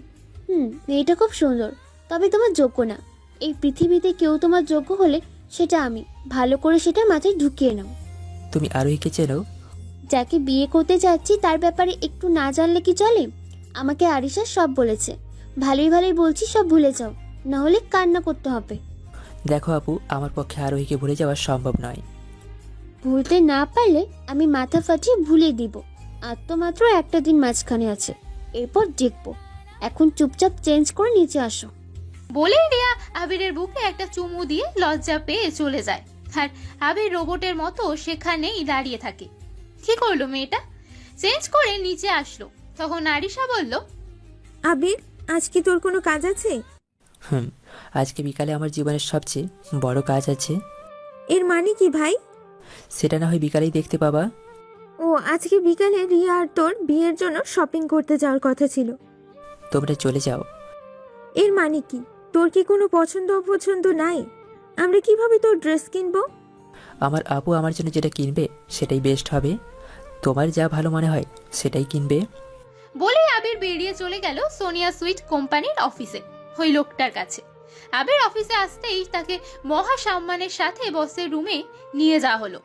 মেয়েটা খুব সুন্দর, তবে তোমার যোগ্য না। এই পৃথিবীতে কেউ তোমার যোগ্য হলে সেটা আমি। ভালো করে সেটা মাথায় ঢুকিয়ে নাও। তুমি আরোহীকে চেনো? যাকে বিয়ে করতে যাচ্ছি তার ব্যাপারে একটু না জানলে কি চলে? আমাকে আরিশা সব বলেছে। ভালোই ভালোই বলছি, সব ভুলে যাও, না হলে কান্না করতে হবে। দেখো আপু, আমার পক্ষে আরোহীকে ভুলে যাওয়া সম্ভব নয়। ভুলতে না পারলে আমি মাথা ফাটিয়ে ভুলিয়ে দিব। আর তো মাত্র একটা দিন মাঝখানে আছে, এরপর দেখবো। এখন চুপচাপ চেঞ্জ করে নিচে আসো। বলেই রিয়া আবিরের বুকে একটা চুমু দিয়ে লজ্জা পেয়ে চলে যায়। আর আবির রোবটের মতো সেখানেই দাঁড়িয়ে থাকে। কি করলো মেয়েটা? চেঞ্জ করে নিচে আসলো। তখন আরিশা বলল, আবির, আজ কি তোর কোনো কাজ আছে? আজকে বিকালে আমার জীবনের সবচেয়ে বড় কাজ আছে। এর মানে কি ভাই? সেটা না হয় বিকালেই দেখতে পাবা। ও, আজকে বিকালে রিয়া আর তোর বিয়ের জন্য শপিং করতে যাওয়ার কথা ছিল। তোমরা চলে যাও। এর মানে কি? তোর কি কোনো পছন্দ অপছন্দ নাই? আমরা কিভাবে তোর ড্রেস কিনবো? আমার আপু আমার জন্য যেটা কিনবে সেটাই বেস্ট হবে। তোমার যা ভালো মনে হয় সেটাই কিনবে। বলে আবির বেরিয়ে চলে গেল সোনিয়া সুইট কোম্পানির অফিসে, ওই লোকটার কাছে। আবির অফিসে আসতেই তাকে মহা সম্মানের সাথে বসের রুমে নিয়ে যাওয়া হলো।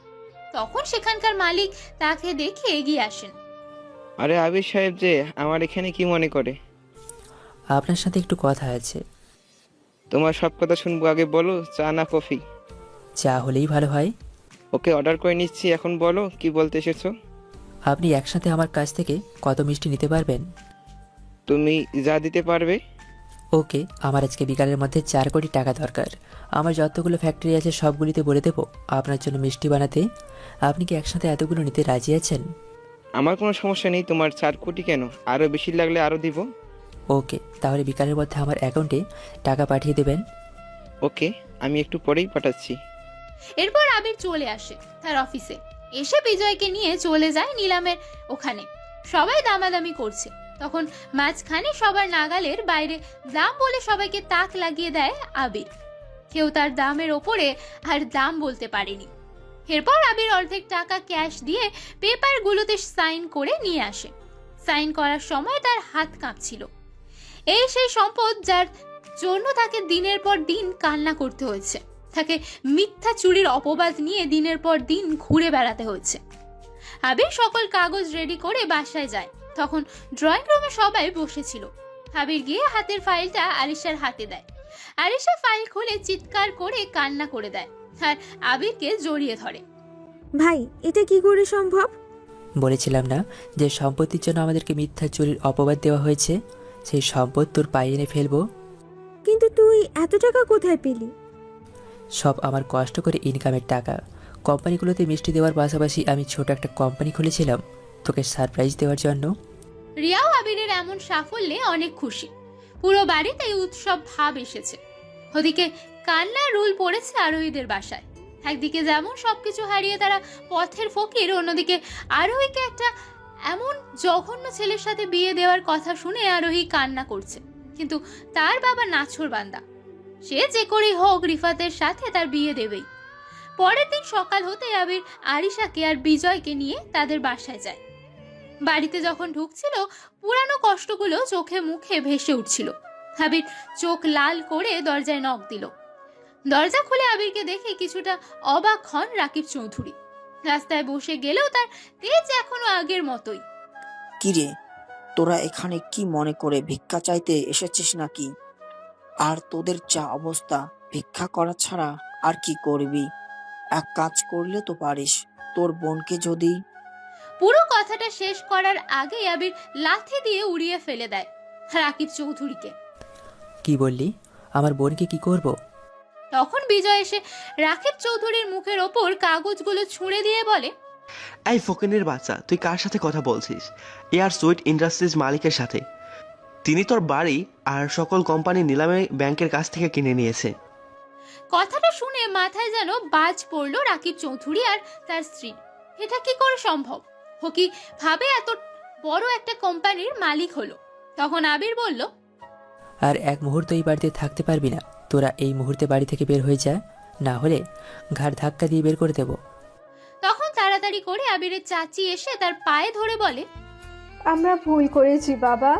তখন সেখানকার মালিক তাকে দেখে এগিয়ে আসেন। আরে আবির সাহেব যে আমার এখানে কি মনে করে? আপনার সাথে একটু কথা আছে। তোমার সব কথা শুনবো, আগে বলো চা না কফি? চা হলেই ভালো হয়। ওকে, অর্ডার করে নিচ্ছি, এখন বলো কি বলতে এসেছো? আপনি একসাথে আমার কাছ থেকে কত মিষ্টি নিতে পারবেন? তুমি যা দিতে পারবে। ওকে, আমার আজকে বিকালের মধ্যে 4 কোটি টাকা দরকার। আমার যতগুলো ফ্যাক্টরি আছে সবগুলিতে বলে দেবো আপনার জন্য মিষ্টি বানাতে। আপনি কি একসাথে এতগুলো নিতে রাজি আছেন? আমার কোনো সমস্যা নেই, তোমার 4 কোটি কেন, আরো বেশি লাগলে আরো দিব। ওকে, তাহলে বিকালের মধ্যে আমার অ্যাকাউন্টে টাকা পাঠিয়ে দেবেন। ওকে, আমি একটু পরেই পাঠাচ্ছি। এরপর আবির চলে আসে তার অফিসে। এসে বিজয়কে নিয়ে চলে যায় নিলামের ওখানে। সবাই দামাদামি করছে। তখন মাঝখানে সবার নাগালের বাইরে দাম বলে সবাইকে তাক লাগিয়ে দেয় আবির। কেউ তার দামের ওপরে আর দাম বলতে পারেনি। এরপর আবির অর্ধেক টাকা ক্যাশ দিয়ে পেপারগুলোতে সাইন করে নিয়ে আসে। সাইন করার সময় তার হাত কাঁপছিল। এই সেই সম্পদ যার জন্য তাকে দিনের পর দিন কান্না করতে হয়েছে। তাকে মিথ্যা চুরির অপবাদ নিয়ে দিনের পর দিন ঘুরে বেড়াতে হয়েছে। আবির সকল কাগজ রেডি করে বাসায় যায়। তখন ড্রয়িং রুমে সবাই বসেছিল। আবির গিয়ে হাতের ফাইলটা আরিশার হাতে দেয়। আরিশা ফাইল খুলে চিৎকার করে কান্না করে দেয় আর আবিরকে জড়িয়ে ধরে। ভাই, এটা কি করে সম্ভব? বলেছিলাম না যে সম্পত্তির জন্য আমাদেরকে মিথ্যা চুরির অপবাদ দেওয়া হয়েছে। সেই সম্পদ তোর পায়ে এনে ফেলবো। কিন্তু তুই এত টাকা কোথায় পেলি? সব আমার কষ্ট করে ইনকামের টাকা। কোম্পানিগুলোতে মিষ্টি দেওয়ার পাশাপাশি আমি ছোট একটা কোম্পানি খুলেছিলাম তোকে সারপ্রাইজ দেওয়ার জন্য। রিয়াও আবিরের এমন সাফল্যে অনেক খুশি। পুরো বাড়িতে উৎসব ভাব এসেছে। ওদিকে কান্নার রুল পড়েছে আরোহীদের বাসায়। একদিকে যেমন সবকিছু হারিয়ে তারা পথের ফকির, অন্যদিকে আরোহীকে একটা এমন জঘন্য ছেলের সাথে বিয়ে দেওয়ার কথা শুনে আরোহী কান্না করছে। কিন্তু তার বাবা নাছোড়বান্দা, সে যে করেই হোক রিফাতের সাথে তার বিয়ে দেবেই। পরের দিন সকাল হতে আবির আরিশাকে আর বিজয়কে নিয়ে তাদের বাসায় যায়। বাড়িতে যখন ঢুকছিল পুরানো কষ্টগুলো চোখে মুখে ভেসে উঠছিল। আবির চোখ লাল করে দরজায় নক দিল। দরজা খুলে আবিরকে দেখে কিছুটা অবাক হন রাকিব চৌধুরী। রাস্তায় বসে গেলেও তার তেজ এখনো আগের মতোই। কিরে, তোরা এখানে কি মনে করে ভিক্ষা চাইতে এসেছিস নাকি? আর তোদের যা অবস্থা, ভিক্ষা করা ছাড়া আর কি করবি? এক কাজ করলে তো পারিস, তোর বোনকে যদি... পুরো কথাটা শেষ করার আগে আবির লাথি দিয়ে উড়িয়ে ফেলে দেয় রাকিব চৌধুরীকে। কি বললি? আমার বোনকে কি করব? তখন বিজয় এসে রাকিব চৌধুরীর মুখের ওপর কাগজগুলো ছুঁড়ে দিয়ে বলে, এই ফকিনের বাচ্চা, তুই কার সাথে কথা বলছিস? এয়ার সুইট ইন্ডাস্ট্রিজ মালিকের সাথে। তিনি তোর বাড়ি আর সকল কোম্পানি নিলামে ব্যাংকের কাছ থেকে কিনে নিয়েছে। কথাটা শুনে মাথায় যেন বাজ পড়লো রাকিব চৌধুরী আর তার স্ত্রী। এটা কি করে সম্ভব? ও কি ভাবে এত বড় একটা কোম্পানির মালিক হলো? তখন আবির বলল, আর এক মুহূর্ত এই বাড়িতে থাকতে পারবি না। তোরা এই মুহূর্তে বাড়ি থেকে বের হয়ে যা, না হলে ঘাড় ধাক্কা দিয়ে বের করে দেব। তখন তাড়াতাড়ি করে আবিরের চাচি এসে তার পায়ে ধরে বলে, আমরা ভুল করেছি বাবা।